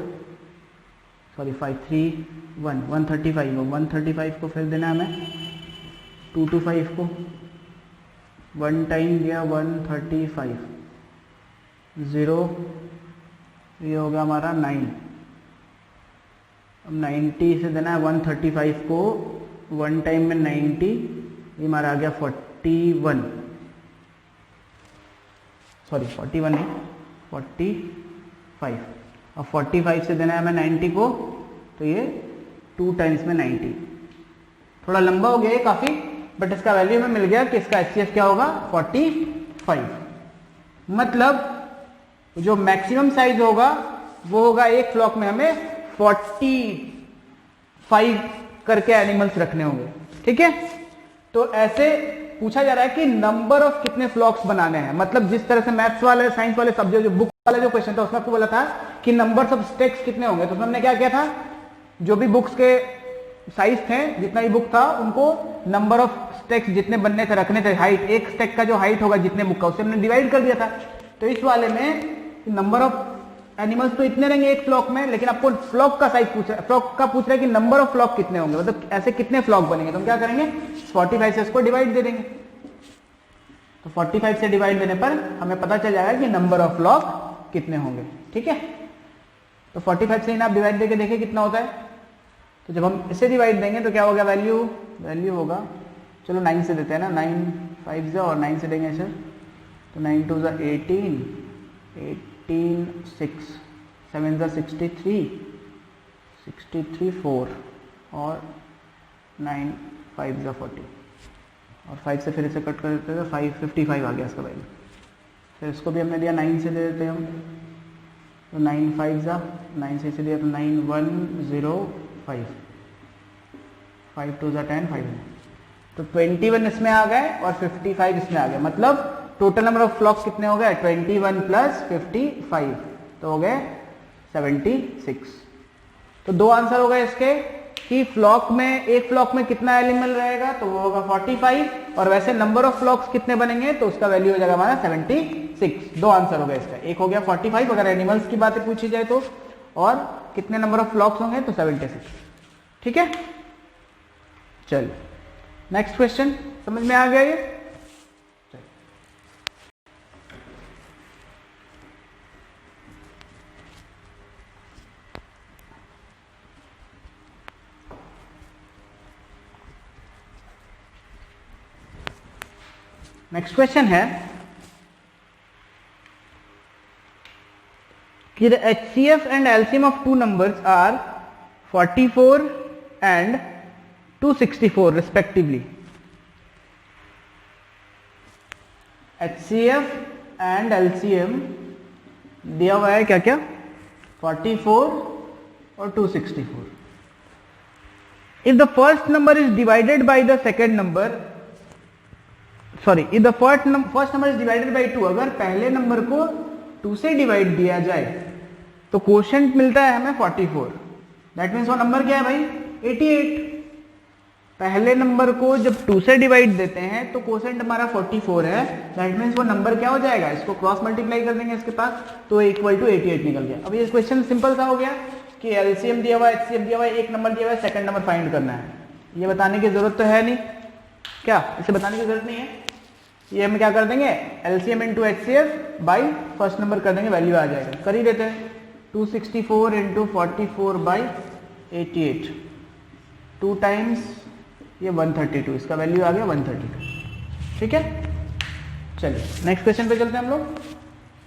सॉरी 5 3 1 135 हो, 135 को फिर देना है हमें 225 को, वन टाइम दिया 135 0, ये हो गया हमारा 9, अब 90 से देना है 135 को, वन टाइम में 90, ये हमारा आ गया 41, सॉरी 41 नहीं 45, और 45 से देना है हमें 90 को, तो ये 2 टाइम्स में 90। थोड़ा लंबा हो गया ये काफी, बट इसका वैल्यू हमें मिल गया कि इसका HCF क्या होगा 45। मतलब जो मैक्सिमम साइज होगा वो होगा एक फ्लॉक में हमें 45 करके एनिमल्स रखने होंगे, ठीक है। तो ऐसे पूछा जा रहा है कि नंबर ऑफ कितने फ्लॉक्स बनाने हैं, मतलब जिस तरह से मैथ्स वाले साइंस वाले सब्जेक्ट जो बुक वाला जो क्वेश्चन था उसमें आपको बोला था कि नंबर ऑफ स्टेक्स कितने होंगे, तो हमने क्या किया था, जो भी बुक्स के साइज थे, जितना भी बुक था उनको नंबर ऑफ स्टेक्स जितने बनने थे रखने थे, हाइट, एक स्टेक का जो हाइट होगा जितने बुक का उससे हमने डिवाइड कर दिया था। तो इस वाले में नंबर ऑफ एनिमल्स तो इतने रहेंगे एक फ्लॉक में, लेकिन आपको फ्लॉक का साइज पूछ रहा है, फ्लॉक का पूछ रहा है कि नंबर ऑफ फ्लॉक कितने होंगे, मतलब ऐसे कितने फ्लॉक बनेंगे। तो हम क्या करेंगे 45 से इसको डिवाइड दे देंगे, तो 45 से डिवाइड देने पर हमें पता चल जाएगा कि नंबर ऑफ फ्लॉक कितने होंगे, ठीक है। तो 45 से आप डिवाइड देके देखिए कितना होता है। तो जब हम इसे डिवाइड देंगे तो क्या होगा वैल्यू होगा, चलो 9 से देते हैं ना, 9 5 और 9 से देंगे सर, तो 9 2 18 6 7 63 4 और 9 5 40, और 5 से फिर इसे कट कर देते हैं तो 55 आ गया इसका वैल्यू। फिर इसको भी हमने दिया 9 से दे देते हैं हम, तो 9 5 9 से इसे दिया तो 9 1 0 5 5 2 10 5, तो 21 इसमें आ गए और 55 इसमें आ गए, मतलब टोटल नंबर ऑफ फ्लॉक्स कितने हो गए 21 प्लस 55, तो हो गए 76। तो दो आंसर हो गए इसके कि फ्लॉक में, एक फ्लॉक में कितना एनिमल रहेगा, तो वो होगा 45, और वैसे नंबर ऑफ फ्लॉक्स कितने बनेंगे तो उसका वैल्यू हो जाएगा हमारा 76। दो आंसर हो गए इसका, एक हो गया 45 अगर एनिमल्स की बातें पूछी जाए तो, और कितने नंबर ऑफ फ्लॉक्स होंगे तो 76, ठीक है। चलिए नेक्स्ट क्वेश्चन, समझ में आ गया ये। नेक्स्ट क्वेश्चन है कि the HCF and LCM of two numbers are 44 and 264 respectively. HCF and LCM दिया हुआ है क्या क्या 44 और 264। If the first number is divided by the second number, sorry if the first number is divided by 2, अगर पहले नंबर को 2 से डिवाइड दिया जाए तो कोशेंट मिलता है हमें 44। दैट मीन्स वो नंबर क्या है भाई 88। पहले नंबर को जब 2 से डिवाइड देते हैं तो कोशेंट हमारा 44 है, दैट मीन्स वो नंबर क्या हो जाएगा, इसको क्रॉस मल्टीप्लाई कर देंगे इसके पास तो इक्वल टू 88 निकल गया। अब ये क्वेश्चन सिंपल सा हो गया कि LCM दिया हुआ है, HCF दिया हुआ है, एक नंबर दिया हुआ है, सेकंड नंबर फाइंड करना है। ये बताने की जरूरत तो है नहीं, क्या इसे बताने की जरूरत नहीं है, ये हम क्या कर देंगे LCM into HCF by first number कर देंगे, वैल्यू आ जाएगा। कर ही देते हैं 264 इंटू 44 बाई 88, 2 टाइम्स ये 132, इसका वैल्यू आ गया 132, ठीक है। चलिए नेक्स्ट क्वेश्चन पे चलते हैं हम लोग।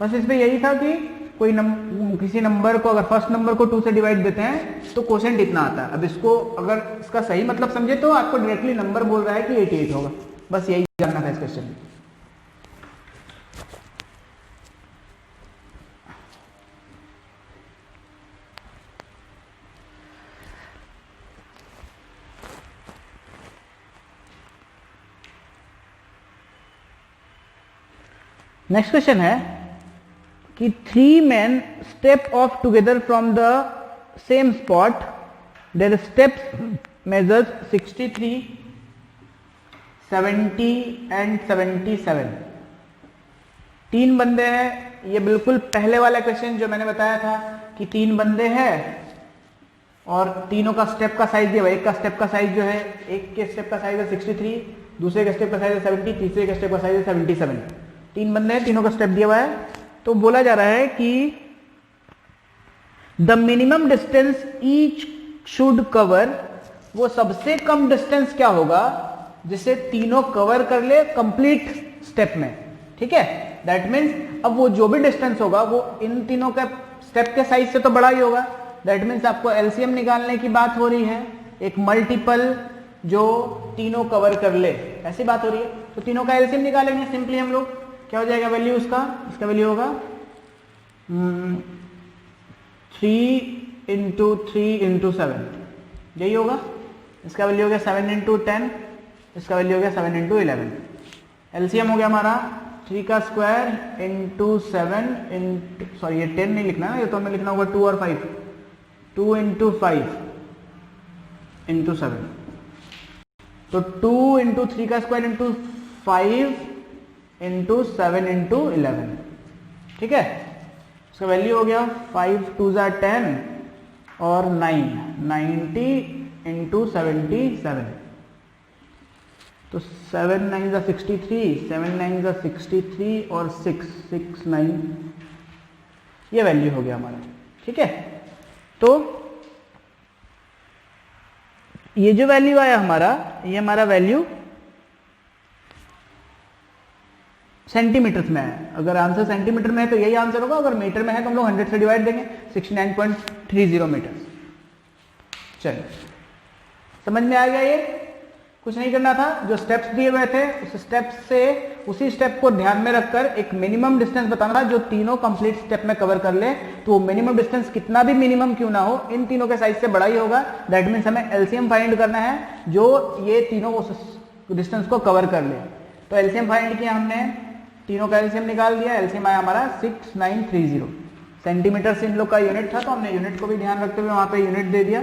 बस इसमें यही था कि कोई किसी नंबर को अगर फर्स्ट नंबर को 2 से डिवाइड देते हैं तो कोशेंट इतना आता है। अब इसको अगर इसका सही मतलब समझे तो आपको डायरेक्टली नंबर बोल रहा है कि 88 होगा, बस यही जानना था इस क्वेश्चन में। नेक्स्ट क्वेश्चन है कि 3 men step off together from the same spot, their steps measures 63, 70 and 77। 3 बंदे हैं, ये बिल्कुल पहले वाला क्वेश्चन जो मैंने बताया था कि 3 बंदे हैं और तीनों का स्टेप का साइज दिया हुआ, एक का स्टेप का साइज जो है, एक के स्टेप का साइज है 63, दूसरे के स्टेप का साइज है 70, तीसरे के स्टेप का साइज है 77। 3 बंदे हैं, तीनों का स्टेप दिया हुआ है। तो बोला जा रहा है कि the minimum distance each should cover, वो सबसे कम डिस्टेंस क्या होगा जिसे तीनों कवर कर ले कंप्लीट स्टेप में, ठीक है। दैट मीन्स अब वो जो भी डिस्टेंस होगा वो इन तीनों का स्टेप के साइज से तो बड़ा ही होगा। दैट मीन्स आपको एलसीएम निकालने की बात हो रही है, एक मल्टीपल जो तीनों कवर कर ले, ऐसी बात हो रही है। तो तीनों का एलसीएम निकालेंगे सिंपली हम लोग। क्या हो जाएगा वैल्यू उसका? इसका वैल्यू होगा 3 इंटू 3 इंटू 7, यही होगा। इसका वैल्यू हो गया 7 इंटू 10, इसका वैल्यू हो गया 7 इंटू 11। एलसीएम हो गया हमारा 3 का स्क्वायर इंटू 7 इंटू, सॉरी ये 10 नहीं लिखना है, ये तो हमें लिखना होगा 2 और 5, 2 इंटू 5 इंटू 7। तो 2 इंटू 3 का स्क्वायर इंटू 5 इंटू 7 इंटू 11, ठीक है। इसका वैल्यू हो गया 5 2 ज़ा 10 और 9 90 इंटू 77। तो 7 9 ज़ा 63, 7 9 ज़ा 63 और 6 6 9, ये वैल्यू हो गया हमारा, ठीक है। तो ये जो वैल्यू आया हमारा, ये हमारा वैल्यू सेंटीमीटर में है। अगर आंसर सेंटीमीटर में है तो यही आंसर होगा, अगर मीटर में है तो हम लोग 100 से डिवाइड देंगे, 69.30 मीटर। चलिए समझ में आ गया? ये कुछ नहीं करना था, जो स्टेप्स दिए हुए थे उस स्टेप से, उसी स्टेप को ध्यान में रखकर एक मिनिमम डिस्टेंस बताना था जो तीनों कंप्लीट स्टेप में कवर कर ले। तो वो मिनिमम डिस्टेंस कितना भी मिनिमम क्यों ना हो, इन तीनों के साइज से बड़ा ही होगा। दैट मीन्स हमें एलसीएम फाइंड करना है जो ये तीनों उस डिस्टेंस को कवर कर ले। तो एलसीएम फाइंड किया हमने, तीनों का एलसीएम निकाल दिया। एलसीएम आया हमारा 6930। सेंटीमीटर से इन लोग का यूनिट था तो हमने यूनिट को भी ध्यान रखते हुए वहां पे यूनिट दे दिया।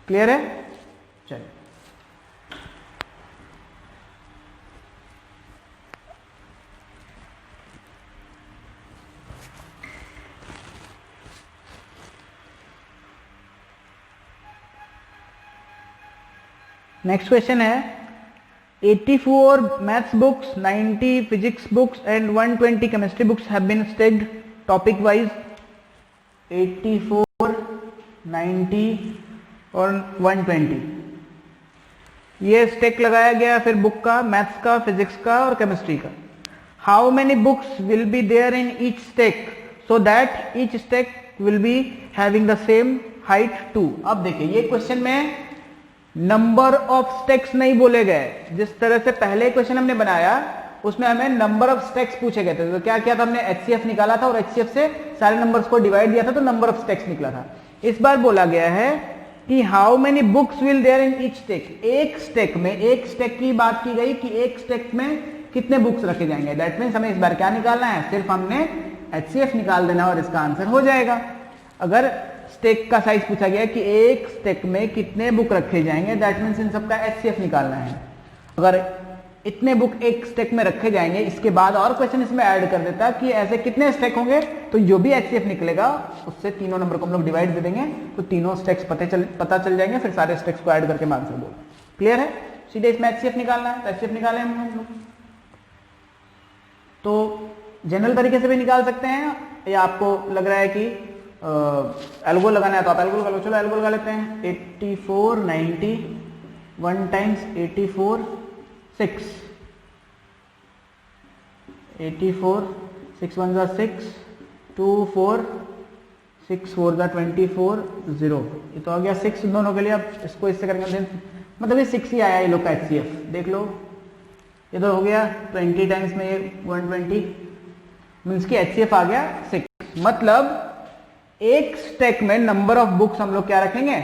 क्लियर है? चलिए नेक्स्ट क्वेश्चन है 84 maths books, 90 physics books and 120 chemistry books have been stacked topic wise. 84, 90 और 120 ये स्टेक लगाया गया फिर बुक का, मैथ्स का, फिजिक्स का और केमिस्ट्री का। How many books will be there in each stack so that each stack will be having the same height 2। अब देखिए ये क्वेश्चन में नंबर ऑफ स्टेक्स नहीं बोले गए। जिस तरह से पहले क्वेश्चन हमने बनाया उसमें हमें नंबर ऑफ स्टेक्स पूछे गए थे। तो क्या किया था हमने, एचसीएफ निकाला था और एचसीएफ से सारे नंबर्स को डिवाइड दिया था तो नंबर ऑफ स्टेक्स निकला था। इस बार बोला गया है कि how many books will there in each stack. एक स्टेक में, एक स्टेक की बात की गई कि एक स्टेक में कितने बुक्स रखे जाएंगे। दैट मीन्स हमें इस बार क्या निकालना है, सिर्फ हमने एचसीएफ निकाल देना और इसका आंसर हो जाएगा। अगर स्टेक का साइज पूछा गया कि एक स्टेक में कितने बुक रखे जाएंगे, दैट मीन्स इन सबका एचसीएफ निकालना है। अगर इतने बुक एक स्टेक में रखे जाएंगे, इसके बाद और क्वेश्चन इसमें ऐड कर देता कि ऐसे कितने स्टेक होंगे, तो जो भी एचसीएफ निकलेगा उससे तीनों नंबर को हम लोग डिवाइड दे देंगे तो तीनों स्टेक्स पता चल जाएंगे, फिर सारे स्टेक्स को ऐड करके मैं आंसर बोल। क्लियर है? सीधे इसमें एचसीएफ निकालना है तो एचसीएफ निकाले हम लोग। तो जनरल तरीके से भी निकाल सकते हैं, या आपको लग रहा है कि एल्गो लगाना है तो आप एल्गो लगा लो। चलो एल्गो लगा लेते हैं। 84 90 1 टाइम्स 84 6, 84 6 1 ज़ा 6, 2 4 6 4 ज़ा 24 0। ये तो आ गया 6 दोनों के लिए। अब इसको इससे करेंगे मतलब ये 6 ही आया ये लोग का एचसीएफ। देख लो ये तो हो गया 20 टाइम्स में ये 120 मीन्स की एचसीएफ आ गया 6। मतलब एक स्टेक में नंबर ऑफ बुक्स हम लोग क्या रखेंगे,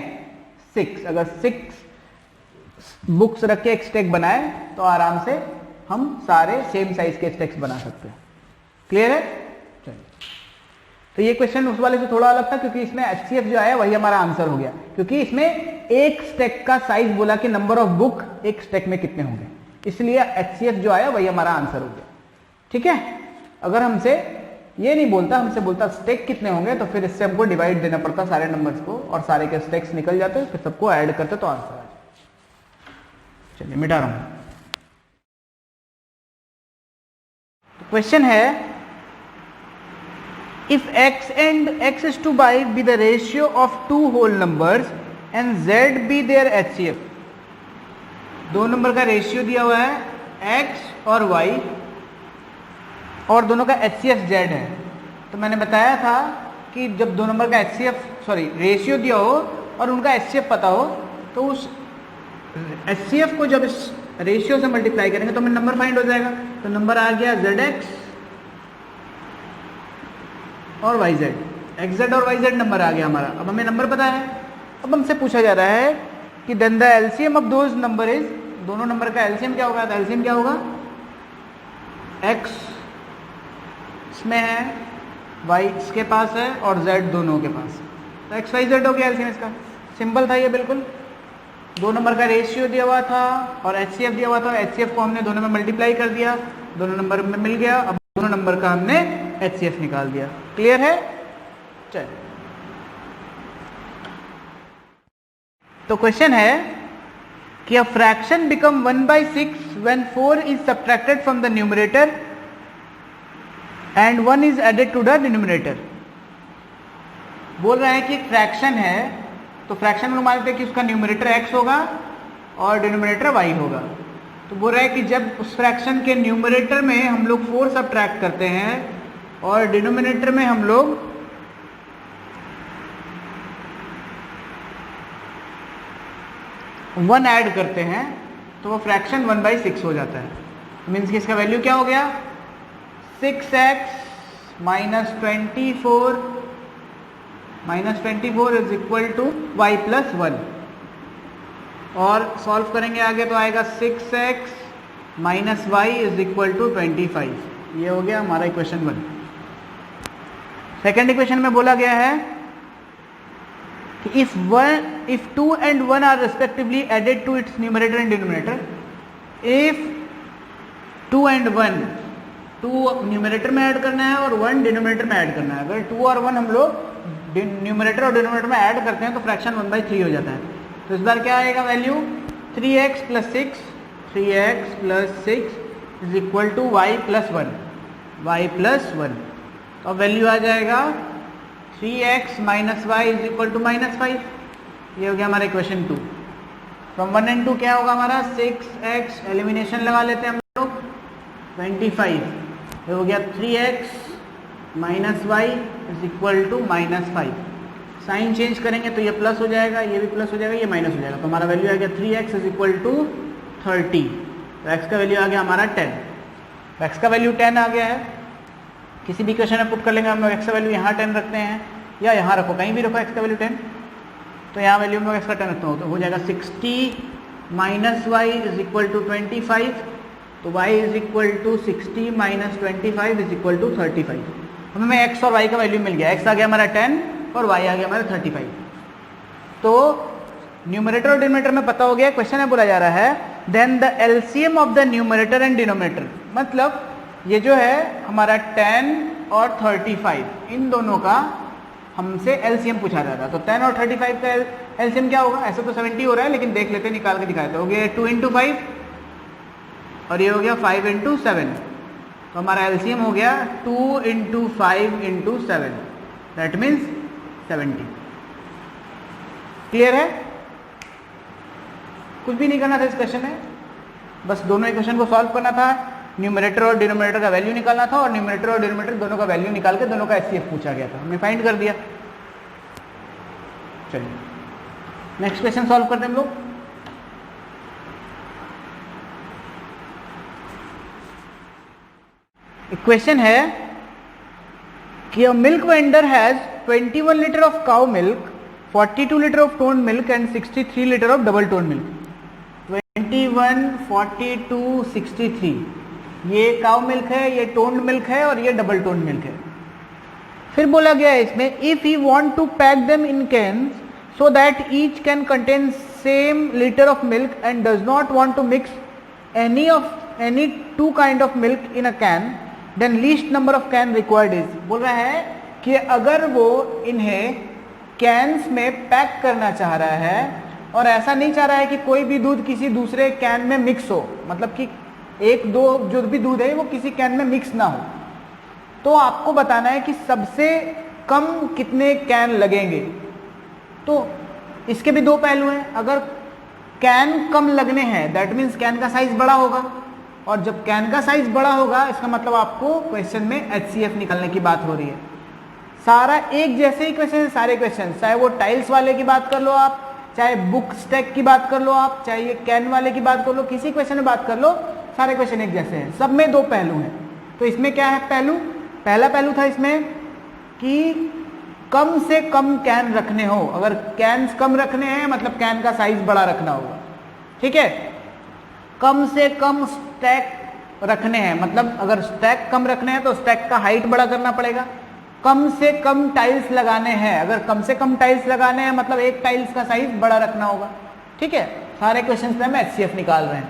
6। अगर 6 बुक्स रख के एक स्टेक बनाए तो आराम से हम सारे सेम साइज के स्टेक्स बना सकते हैं। क्लियर है? चलिए, तो ये क्वेश्चन उस वाले से थोड़ा अलग था क्योंकि इसमें एचसीएफ जो आया वही हमारा आंसर हो गया, क्योंकि इसमें एक स्टेक का साइज बोला कि नंबर ऑफ बुक एक स्टेक में कितने होंगे, इसलिए एचसीएफ जो आया वही हमारा आंसर हो गया। ठीक है? अगर हमसे ये नहीं बोलता, हमसे बोलता स्टेक कितने होंगे, तो फिर इससे हमको डिवाइड देना पड़ता सारे नंबर्स को और सारे के स्टेक्स निकल जाते, फिर सबको ऐड करते तो आंसर आ जाए। चलिए मिटा रहा हूं। क्वेश्चन है if x and x is to y be the ratio of two whole numbers and z be their HCF। दो नंबर का रेशियो दिया हुआ है x और y और दोनों का HCF z है। तो मैंने बताया था कि जब दो नंबर का रेशियो दिया हो और उनका HCF पता हो तो उस HCF को जब इस रेशियो से मल्टीप्लाई करेंगे तो हमें नंबर फाइंड हो जाएगा। तो नंबर आ गया ZX और YZ, XZ और YZ नंबर आ गया हमारा। अब हमें नंबर पता है। अब हमसे पूछा जा रहा है कि then the LCM of those number is, दोनों नंबर का एलसीएम क्या होगा? तो एलसीएम क्या होगा? X इसमें है, Y इसके पास है और Z दोनों के पास। तो XYZ हो गया एलसीएम इसका। सिंपल था ये बिल्कुल। दो नंबर का रेशियो दिया हुआ था और HCF दिया हुआ था। HCF को हमने दोनों में मल्टीप्लाई कर दिया, दोनों नंबर में मिल गया। अब दोनों नंबर का हमने HCF निकाल दिया। क्लियर है? चलिए, तो क्वेश्चन है कि a fraction become 1/6 when 4 is subtracted from the numerator and 1 is added to the denominator. बोल रहा है कि एक फ्रैक्शन है, तो फ्रैक्शन में मान लेते हैं कि उसका न्यूमरेटर x होगा और डिनोमिनेटर y होगा। तो बोल रहा है कि जब उस फ्रैक्शन के न्यूमरेटर में हम लोग 4 सब्ट्रैक्ट करते हैं और डिनोमिनेटर में हम लोग 1 ऐड करते हैं, तो वो फ्रैक्शन 1/6 हो जाता है। मीन्स कि इसका वैल्यू क्या हो गया? 6x minus 24 is equal to y plus 1। और सॉल्व करेंगे आगे तो आएगा 6x minus y is equal to 25। ये हो गया हमारा इक्वेशन 1। सेकेंड इक्वेशन में बोला गया है कि if 2 and 1 are respectively added to its numerator and denominator, if 2 and 1, 2 numerator में ऐड करना है और 1 डिनोमिनेटर में ऐड करना है। अगर 2 और 1 हम लोग न्यूमरेटर और डिनोमिनेटर में ऐड करते हैं तो फ्रैक्शन 1/3 हो जाता है। तो इस बार क्या आएगा value? 3x plus 6 is equal to y plus 1। तो अब वैल्यू आ जाएगा 3x minus y is equal to -5। ये हो गया हमारा इक्वेशन 2। फ्रॉम 1 and 2 क्या होगा हमारा? 6x, एलिमिनेशन लगा लेते हैं हम लोग, 25। ये हो गया 3x minus y is equal to -5। Sign change करेंगे तो ये प्लस हो जाएगा, ये भी प्लस हो जाएगा, ये माइनस हो जाएगा। तो हमारा वैल्यू आ गया 3x इज इक्वल टू 30। तो x का वैल्यू आ गया हमारा 10। x का वैल्यू 10 आ गया है। किसी भी क्वेश्चन में पुट कर लेंगे हम लोग। x का वैल्यू यहाँ 10 रखते हैं या यहाँ रखो, कहीं भी रखो x का वैल्यू 10। तो यहाँ वैल्यू में x का 10 रखता हूँ तो हो जाएगा 60 minus y is equal to 25। तो y is equal to 60 minus 25 is equal to 35। हमें x और y का वैल्यू मिल गया। x आ गया हमारा 10 और y आ गया हमारा 35। तो न्यूमरेटर और डिनोमिनेटर में पता हो गया। क्वेश्चन में बोला जा रहा है then the LCM of the numerator and denominator, मतलब ये जो है हमारा 10 और 35, इन दोनों का हमसे एलसीएम पूछा जा रहा था। तो 10 और 35 का एलसीएम क्या होगा? ऐसे तो 70 हो रहा है, लेकिन देख लेते हैं, निकाल के दिखाते हैं। हो गया 2 × 5 और ये हो गया 5 × 7। तो हमारा एलसीएम हो गया 2 × 5 × 7, दैट मीन्स 70। क्लियर है? कुछ भी नहीं करना था इस क्वेश्चन में, बस दोनों इक्वेशन को सॉल्व करना था। न्यूमरेटर और डिनोमिनेटर का वैल्यू निकालना था और न्यूमरेटर और डिनोमिनेटर दोनों का वैल्यू निकाल के दोनों का HCF पूछा गया था, हमने फाइंड कर दिया। चलिए नेक्स्ट क्वेश्चन सॉल्व करते हैं हम लोग। क्वेश्चन है कि a milk vendor has 21 litre of cow milk, 42 litre of tone milk and 63 litre of double tone milk. 21, 42, 63, ये काउ मिल्क है, ये टोन्ड मिल्क है और ये डबल टोन मिल्क है। फिर बोला गया है इसमें if you want to pack them in cans so that each can contain same litre of milk and does not want to mix any 2 kind of milk in a can, then least number of can required is. बोल रहा है कि अगर वो इन्हें कैन्स में पैक करना चाह रहा है और ऐसा नहीं चाह रहा है कि कोई भी दूध किसी दूसरे कैन में मिक्स हो, मतलब कि 1-2 जो भी दूध है वो किसी कैन में मिक्स ना हो, तो आपको बताना है कि सबसे कम कितने कैन लगेंगे। तो इसके भी 2 पहलू हैं। अगर कैन कम लगने हैं दैट मीन्स कैन का साइज बड़ा होगा, और जब कैन का साइज बड़ा होगा इसका मतलब आपको क्वेश्चन में HCF निकालने की बात हो रही है। सारा एक जैसे ही क्वेश्चन है, सारे क्वेश्चन, चाहे वो टाइल्स वाले की बात कर लो आप, चाहे बुक स्टैक की बात कर लो आप, चाहे ये कैन वाले की बात कर लो, किसी क्वेश्चन में बात कर लो, सारे क्वेश्चन एक जैसे हैं, सब में दो पहलू हैं। तो इसमें क्या है पहलू, पहला पहलू था इसमें कि कम से कम कैन रखने हो, अगर कैन कम रखने हैं मतलब कैन का साइज बड़ा रखना होगा, ठीक है। कम से कम स्टैक रखने हैं, मतलब अगर स्टैक कम रखने हैं तो स्टैक का हाइट बड़ा करना पड़ेगा। कम से कम टाइल्स लगाने हैं, अगर कम से कम टाइल्स लगाने हैं मतलब एक टाइल्स का साइज बड़ा रखना होगा, ठीक है। सारे क्वेश्चंस में हम HCF निकाल रहे हैं।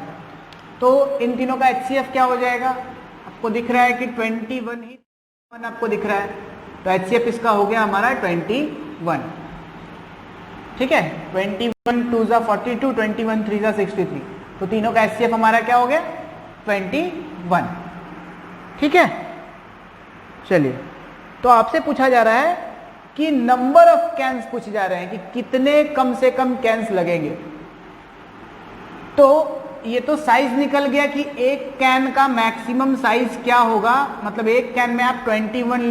तो इन तीनों का HCF क्या हो जाएगा, आपको दिख रहा है कि 21 ही आपको दिख रहा है, तो HCF इसका हो गया हमारा 21, ठीक है। 21 2 जा 42, 21 3 जा 63, तो तीनों का HCF हमारा क्या हो गया 21, ठीक है। चलिए, तो आपसे पूछा जा रहा है कि नंबर ऑफ कैन्स पूछे जा रहे हैं कि कितने कम से कम कैन्स लगेंगे। तो ये तो साइज निकल गया कि एक कैन का मैक्सिमम साइज क्या होगा, मतलब एक कैन में आप 21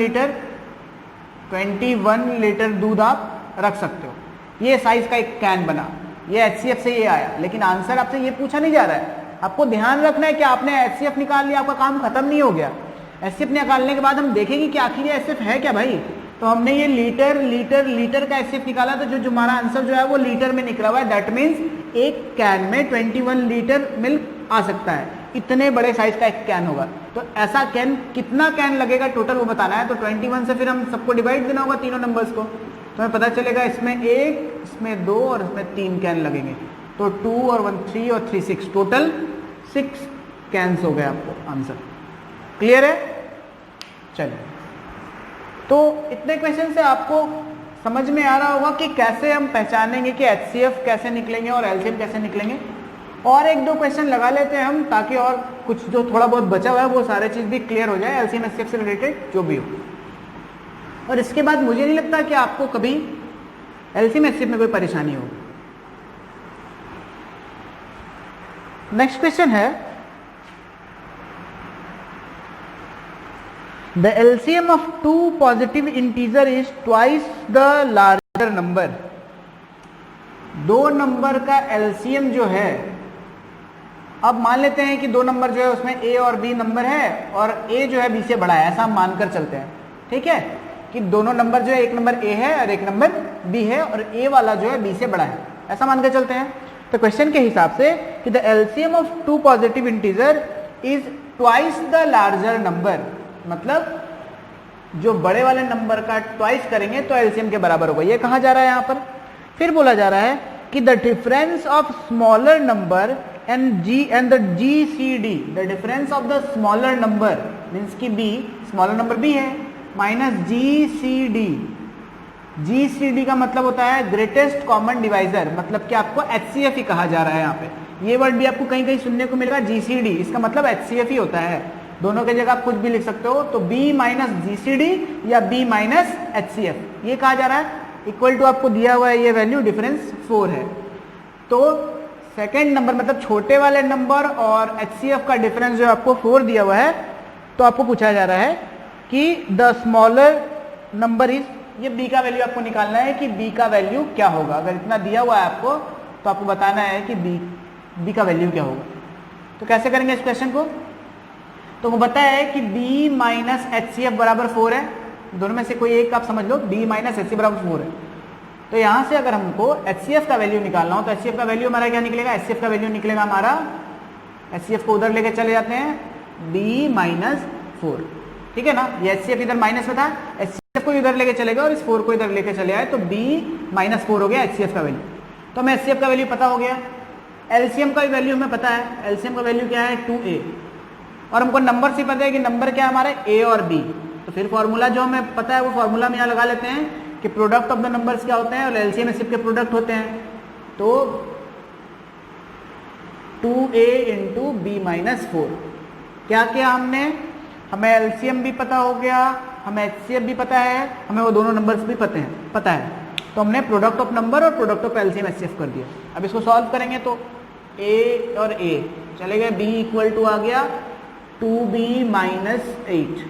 लीटर दूध आप रख सकते हो, ये साइज का एक कैन बना, ये HCF से ये आया। लेकिन आंसर आपसे ये पूछा नहीं जा रहा है, आपको ध्यान रखना है कि आपने HCF निकाल लिया, आपका काम खत्म नहीं हो गया। HCF निकालने के बाद हम देखेंगे कि आखिर ये HCF है क्या भाई। तो हमने ये लीटर का HCF निकाला, तो जो हमारा आंसर जो है वो लीटर में निकला हुआ है। दैट मीन्स एक कैन में 21 लीटर मिल्क आ सकता है, इतने बड़े साइज का एक कैन होगा। तो ऐसा कैन, कितना कैन लगेगा टोटल वो बताना है। तो 21 से फिर हम सबको डिवाइड देना होगा तीनों नंबर्स को, तो हमें पता चलेगा इसमें 1, इसमें 2 और इसमें 3 कैन लगेंगे। तो 2 और 1 3 और 3 6, टोटल 6 कैन्स हो गए आपको आंसर। क्लियर है? चलिए, तो इतने क्वेश्चन से आपको समझ में आ रहा होगा कि कैसे हम पहचानेंगे कि HCF कैसे निकलेंगे और LCM कैसे निकलेंगे। और एक दो क्वेश्चन लगा लेते हैं हम, ताकि और कुछ जो थोड़ा बहुत बचा हुआ है वो सारे चीज भी क्लियर हो जाए, LCM HCF से रिलेटेड जो भी हो। और इसके बाद मुझे नहीं लगता कि आपको कभी LCM HCF में कोई परेशानी होगी। नेक्स्ट क्वेश्चन है, the LCM of two positive integer is twice the larger number। दो नंबर का LCM जो है, अब मान लेते हैं कि दो नंबर जो है उसमें A और B नंबर है और A जो है B से बड़ा है, ऐसा हम मानकर चलते हैं, ठीक है, कि दोनों नंबर जो है, एक नंबर A है और एक नंबर B है और A वाला जो है B से बड़ा है, ऐसा मानकर चलते हैं। तो क्वेश्चन के हिसाब से कि the LCM of two positive integer is twice the larger number, मतलब जो बड़े वाले नंबर का ट्वाइस करेंगे तो LCM के बराबर होगा, ये कहा जा रहा है यहाँ पर। फिर बोला जा रहा है कि the difference of smaller number and the GCD, the difference of the smaller number means कि B, स्मॉलर नंबर B है, माइनस GCD का मतलब होता है ग्रेटेस्ट कॉमन डिवाइजर, मतलब कि आपको HCF ही कहा जा रहा है। यहाँ पे ये वर्ड भी आपको कहीं कहीं सुनने को मिलेगा, GCD, इसका मतलब HCF ही होता है। दोनों की जगह आप कुछ भी लिख सकते हो, तो B माइनस GCD या B माइनस HCF, ये कहा जा रहा है। इक्वल टू आपको दिया हुआ है ये वैल्यू, डिफरेंस 4 है। तो सेकेंड नंबर मतलब छोटे वाले नंबर और HCF का डिफरेंस जो आपको 4 दिया हुआ है, तो आपको पूछा जा रहा है कि द स्मॉलर नंबर इज, ये B का वैल्यू आपको निकालना है कि B का वैल्यू क्या होगा। अगर इतना दिया हुआ है आपको तो आपको बताना है कि B का वैल्यू क्या होगा। तो कैसे करेंगे इस क्वेश्चन को, तो वो बताया है कि B माइनस HCF बराबर 4 है, दोनों में से कोई एक आप समझ लो, B माइनस HCF बराबर 4 है। तो यहाँ से अगर हमको HCF का वैल्यू निकालना हो तो HCF का वैल्यू हमारा क्या निकलेगा, HCF का वैल्यू निकलेगा हमारा, HCF को उधर लेके चले जाते हैं, B माइनस 4, ठीक है ना। ये HCF इधर माइनस में था, HCF को इधर लेके चलेगा और इस 4 को इधर लेके चले आए, तो B माइनस 4 हो गया HCF का वैल्यू। तो हमें HCF का वैल्यू पता हो गया, LCM का वैल्यू हमें पता है, LCM का वैल्यू क्या है 2A, और हमको नंबर से पता है कि नंबर क्या है हमारे A और B। तो फिर फॉर्मूला जो हमें पता है वो फॉर्मूला हम यहाँ लगा लेते हैं कि प्रोडक्ट ऑफ द नंबर्स क्या होते हैं और LCM HCF के प्रोडक्ट होते हैं। तो 2A इंटू B माइनस 4, क्या किया हमने, हमें LCM भी पता हो गया, हमें HCF भी पता है, हमें वो दोनों नंबर्स भी पता है, तो हमने प्रोडक्ट ऑफ नंबर और प्रोडक्ट ऑफ LCM HCF कर दिया। अब इसको सॉल्व करेंगे तो A और A, चलेगा। b इक्वल टू आ गया 2b माइनस 8,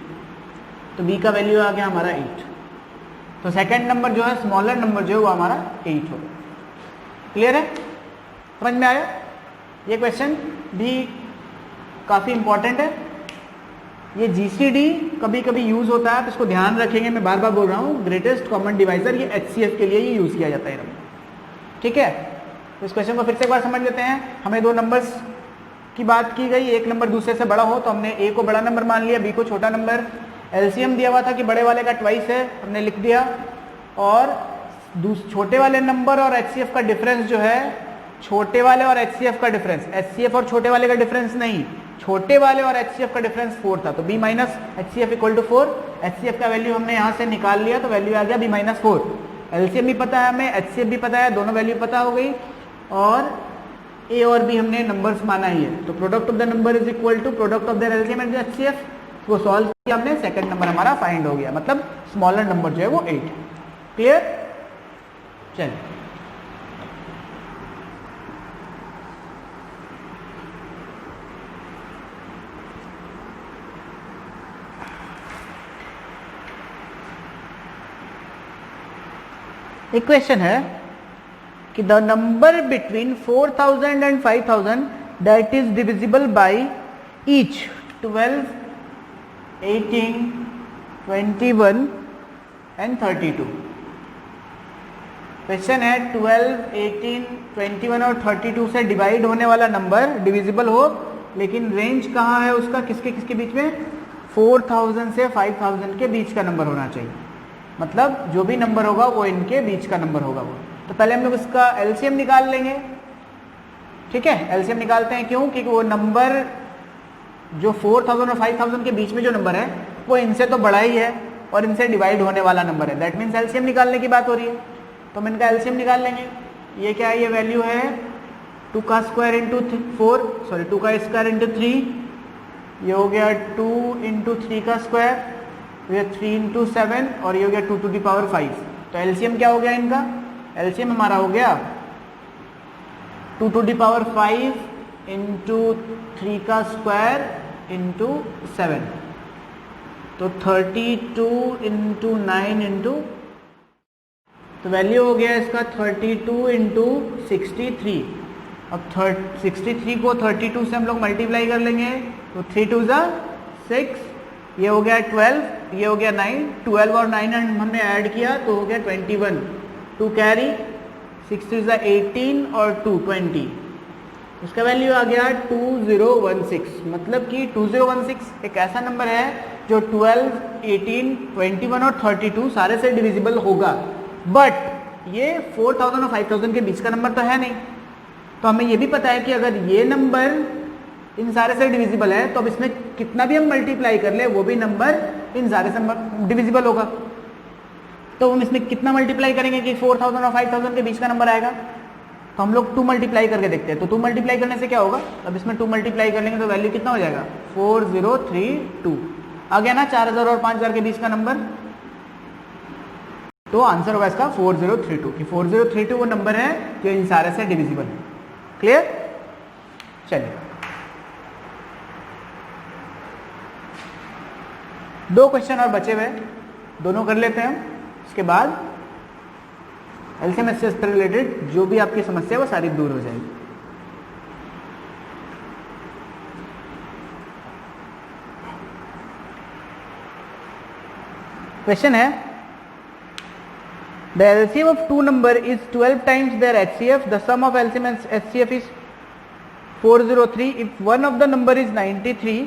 तो b का वैल्यू आ गया हमारा 8। तो सेकंड नंबर जो है स्मॉलर नंबर जो है वो हमारा 8 होगा। क्लियर है, समझ में आया? ये क्वेश्चन भी काफ़ी इंपॉर्टेंट है। ये GCD कभी कभी यूज़ होता है, तो इसको ध्यान रखेंगे। मैं बार बार बोल रहा हूँ, ग्रेटेस्ट कॉमन डिवाइजर ये HCF के लिए ही यूज़ किया जाता है। ठीक है, तो इस क्वेश्चन को फिर से एक बार समझ लेते हैं। हमें दो नंबर्स की बात की गई, एक नंबर दूसरे से बड़ा हो तो हमने A को बड़ा नंबर मान लिया, B को छोटा नंबर। LCM दिया हुआ था कि बड़े वाले का ट्वाइस है, हमने लिख दिया। और छोटे वाले नंबर और HCF का डिफरेंस जो है, छोटे वाले और HCF का डिफरेंस, HCF और छोटे वाले का डिफरेंस नहीं, छोटे वाले और HCF का डिफरेंस 4 था, तो B minus HCF equal to 4। HCF का वैल्यू हमने यहाँ से निकाल लिया, तो वैल्यू आ गया B माइनस 4। LCM भी पता है हमें, HCF भी पता है, दोनों वैल्यू पता हो गई। और A और B हमने नंबर्स माना ही है, तो product of the number is equal to product of their LCM and HCF। वो सॉल्व किया हमने, सेकंड नंबर हमारा फाइंड हो गया, मतलब स्मॉलर नंबर जो है वो 8। क्लियर? चलिए, एक क्वेश्चन है कि the number between 4000 and 5000 that is divisible by each 12, 18, 21 and 32। Question है 12, 18, 21 और 32 से डिवाइड होने वाला नंबर डिविजिबल हो, लेकिन रेंज कहाँ है उसका, किसके किसके बीच में? 4000 से 5000 के बीच का नंबर होना चाहिए। मतलब जो भी नंबर होगा वो इनके बीच का नंबर होगा वो। तो पहले हम लोग इसका LCM निकाल लेंगे। ठीक है, LCM निकालते हैं। क्यों? क्योंकि वो नंबर जो 4000 और 5000 के बीच में जो नंबर है वो इनसे तो बड़ा ही है और इनसे डिवाइड होने वाला नंबर है, दैट मीन्स LCM निकालने की बात हो रही है। तो हम इनका LCM निकाल लेंगे। ये क्या है? ये वैल्यू है 2 का स्क्वायर इंटू 4, सॉरी 2 का स्क्वायर इंटू 3, ये हो गया 2 इंटू 3 का स्क्वायर, ये 3 इंटू 7 और ये हो गया 2 टू दी पावर 5। तो LCM क्या हो गया इनका? LCM हमारा हो गया 2 टू दी पावर 5 इंटू 3 का स्क्वायर इंटू 7, तो 32 इंटू 9 इंटू, तो वैल्यू हो गया इसका 32 इंटू 63। अब 63 को 32 से हम लोग मल्टीप्लाई कर लेंगे, तो 3 2 ज़ा 6, ये हो गया 12, ये हो गया 9, 12 और 9 हमने ऐड किया तो हो गया 21, 2 कैरी, 6 3 ज़ा 18 और 2 20, उसका वैल्यू आ गया 2016। मतलब कि 2016 एक ऐसा नंबर है जो 12, 18, 21 और 32 सारे से डिविजिबल होगा, बट ये 4000 और 5000 के बीच का नंबर तो है नहीं। तो हमें ये भी पता है कि अगर ये नंबर इन सारे से डिविजिबल है तो अब इसमें कितना भी हम मल्टीप्लाई कर ले वो भी नंबर इन सारे से डिविजिबल होगा। तो हम इसमें कितना मल्टीप्लाई करेंगे कि 4000 और 5000 के बीच का नंबर आएगा? तो हम लोग 2 मल्टीप्लाई करके देखते हैं। तो 2 मल्टीप्लाई करने से क्या होगा? अब इसमें 2 मल्टीप्लाई कर लेंगे तो वैल्यू कितना हो जाएगा? 4032 आ गया ना, 4000 और 5000 के बीच का नंबर। तो आंसर होगा इसका 4032, कि 4032 वो नंबर है जो इन सारे से डिविजिबल है। क्लियर? चलिए, 2 क्वेश्चन और बचे हुए, दोनों कर लेते हैं। उसके बाद LCM HCF से रिलेटेड जो भी आपकी समस्या है वो सारी दूर हो जाएगी। क्वेश्चन है the LCM of two number is 12 times their HCF. The sum of LCM and HCF is 403. If one of the number is 93,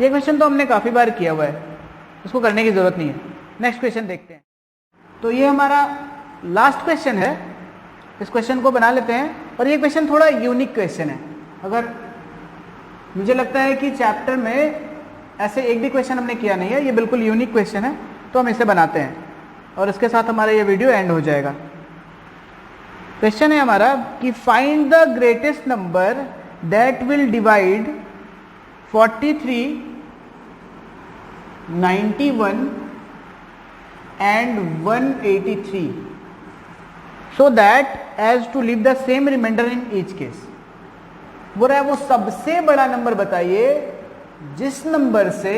ये क्वेश्चन तो हमने काफी बार किया हुआ है, उसको करने की जरूरत नहीं है। नेक्स्ट क्वेश्चन देखते हैं। तो ये हमारा लास्ट क्वेश्चन है, इस क्वेश्चन को बना लेते हैं। और ये क्वेश्चन थोड़ा यूनिक क्वेश्चन है। अगर मुझे लगता है कि चैप्टर में ऐसे एक भी क्वेश्चन हमने किया नहीं है, ये बिल्कुल यूनिक क्वेश्चन है, तो हम इसे बनाते हैं और इसके साथ हमारा ये वीडियो एंड हो जाएगा। क्वेश्चन है हमारा कि find the greatest number that will divide 43, 91 and 183 so that as to leave the same remainder in each case. बोल रहा है वो सबसे बड़ा नंबर बताइए जिस नंबर से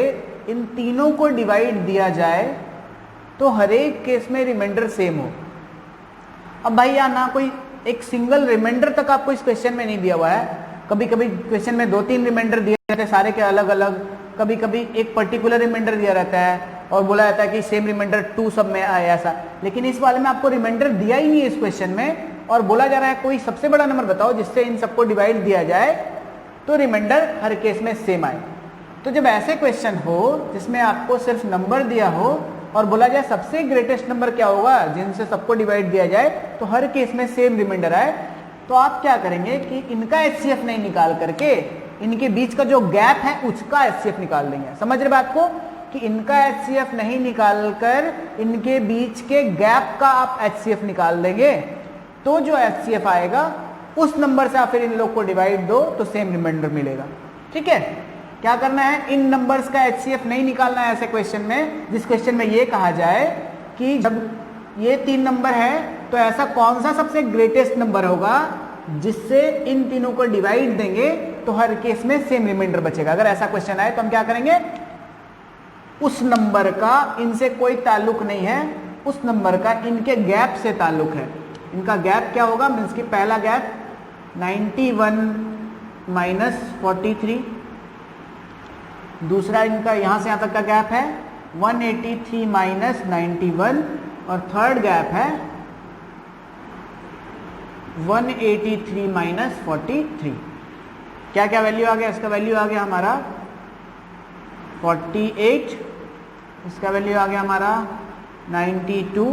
इन तीनों को डिवाइड दिया जाए तो हर एक केस में रिमाइंडर सेम हो। अब भाई यहाँ ना कोई एक सिंगल रिमाइंडर तक आपको इस क्वेश्चन में नहीं दिया हुआ है। कभी कभी क्वेश्चन में 2-3 रिमाइंडर दिए रहते हैं सारे के अलग अलग, कभी कभी एक पर्टिकुलर रिमाइंडर दिया रहता है और बोला जाता है कि सेम रिमाइंडर 2 सब में आए ऐसा। लेकिन इस वाले में आपको रिमाइंडर दिया ही नहीं है इस क्वेश्चन में और बोला जा रहा है कोई सबसे बड़ा नंबर बताओ जिससे इन सबको डिवाइड दिया जाए तो रिमाइंडर हर केस में सेम आए। तो जब ऐसे क्वेश्चन हो जिसमें आपको सिर्फ नंबर दिया हो और बोला जाए सबसे ग्रेटेस्ट नंबर क्या होगा जिनसे सबको डिवाइड दिया जाए तो हर केस में सेम रिमाइंडर आए, तो आप क्या करेंगे कि इनका HCF नहीं निकाल करके इनके बीच का जो गैप है उसका HCF निकाल देंगे। समझ रहे बात को कि इनका HCF नहीं निकाल कर इनके बीच के गैप का आप HCF निकाल देंगे, तो जो HCF आएगा उस नंबर से आप फिर इन लोग को डिवाइड दो तो सेम रिमाइंडर मिलेगा। ठीक है, क्या करना है, इन नंबर्स का HCF नहीं निकालना है ऐसे क्वेश्चन में जिस क्वेश्चन में ये कहा जाए कि जब ये 3 नंबर है तो ऐसा कौन सा सबसे ग्रेटेस्ट नंबर होगा जिससे इन तीनों को डिवाइड देंगे तो हर केस में सेम रिमाइंडर बचेगा। अगर ऐसा क्वेश्चन आए तो हम क्या करेंगे, उस नंबर का इनसे कोई ताल्लुक नहीं है, उस नंबर का इनके गैप से ताल्लुक है। इनका गैप क्या होगा, मीन्स की पहला गैप 91 माइनस 43, दूसरा इनका यहां से यहां तक का गैप है 183 माइनस 91 और थर्ड गैप है 183 माइनस 43। क्या क्या वैल्यू आ गया, इसका वैल्यू आ गया हमारा 48, इसका वैल्यू आ गया हमारा 92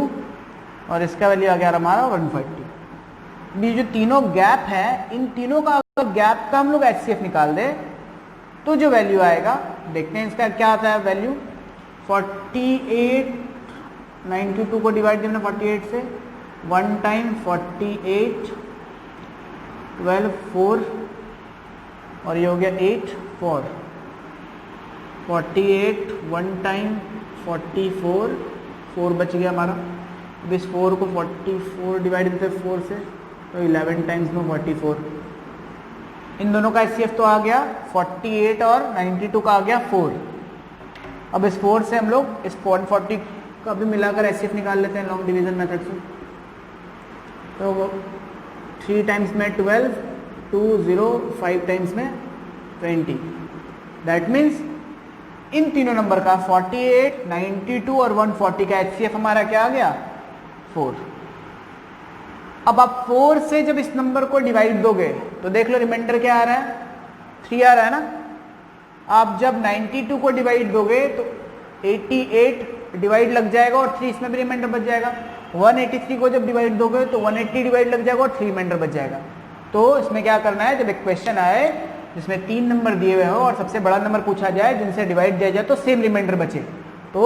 और इसका वैल्यू आ गया हमारा 140। ये जो तीनों गैप है इन तीनों का गैप का हम लोग HCF निकाल दे तो जो वैल्यू आएगा देखते हैं इसका क्या आता है वैल्यू। 48 92 को डिवाइड करना 48 से 1 टाइम 48 12 4 और ये हो गया 8 4 48 1 टाइम 44 4 बच गया हमारा। अब इस 4 को 44 डिवाइड करते 4 से तो 11 टाइम्स में 44। इन दोनों का HCF तो आ गया 48 और 92 का आ गया 4। अब इस 4 से हम लोग इस 140 का भी मिलाकर HCF निकाल लेते हैं लॉन्ग डिवीजन मेथड से। तो 3 टाइम्स में 12 2 0 5 टाइम्स में 20। दैट मीन्स इन तीनों नंबर का 48 92 और 140 का HCF हमारा क्या आ गया 4। अब आप 4 से जब इस नंबर को डिवाइड दोगे तो देख लो रिमाइंडर क्या आ रहा है 3 आ रहा है ना। आप जब 92 को डिवाइड दोगे तो 88 डिवाइड लग जाएगा और 3 इसमें भी रिमाइंडर बच जाएगा। 183 को जब डिवाइड दोगे तो 180 डिवाइड लग जाएगा और 3 रिमाइंडर बच जाएगा। तो इसमें क्या करना है, जब एक क्वेश्चन आए जिसमें 3 नंबर दिए हुए हो और सबसे बड़ा नंबर पूछा जाए जिनसे डिवाइड दिया जाए तो सेम रिमाइंडर बचे, तो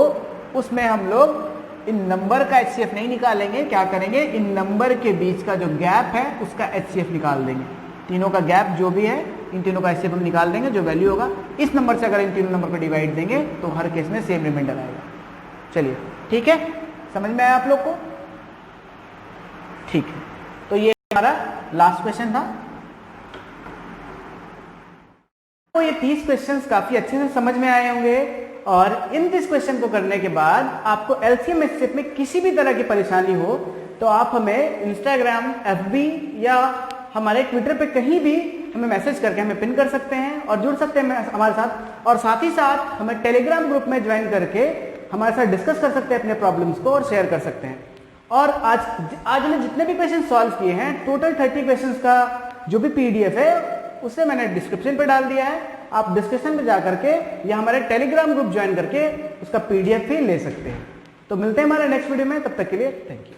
उसमें हम लोग इन नंबर का HCF नहीं निकालेंगे, क्या करेंगे इन नंबर के बीच का जो गैप है उसका HCF निकाल देंगे। तीनों का गैप जो भी है इन तीनों का HCF हम निकाल देंगे, जो वैल्यू होगा इस नंबर से अगर इन तीनों नंबर को डिवाइड देंगे तो हर केस में सेम रिमाइंडर आएगा। चलिए ठीक है, समझ में आया आप लोग को? ठीक है, तो ये हमारा लास्ट क्वेश्चन था। तो ये 30 क्वेश्चंस काफी अच्छे से समझ में आए होंगे और इन 30 क्वेश्चन को करने के बाद आपको LCM HCF में किसी भी तरह की परेशानी हो तो आप हमें इंस्टाग्राम FB या हमारे ट्विटर पे कहीं भी हमें मैसेज करके हमें पिन कर सकते हैं और जुड़ सकते हैं हमारे साथ, और साथ ही साथ हमें टेलीग्राम ग्रुप में ज्वाइन करके हमारे साथ डिस्कस कर सकते हैं अपने प्रॉब्लम्स को और शेयर कर सकते हैं। और आज ने जितने भी क्वेश्चन सॉल्व किए हैं टोटल 30 क्वेश्चंस का जो भी PDF है उसे मैंने डिस्क्रिप्शन पे डाल दिया है। आप डिस्क्रिप्शन पे जा करके या हमारे टेलीग्राम ग्रुप ज्वाइन करके उसका PDF भी ले सकते हैं। तो मिलते हैं हमारे नेक्स्ट वीडियो में, तब तक के लिए थैंक यू।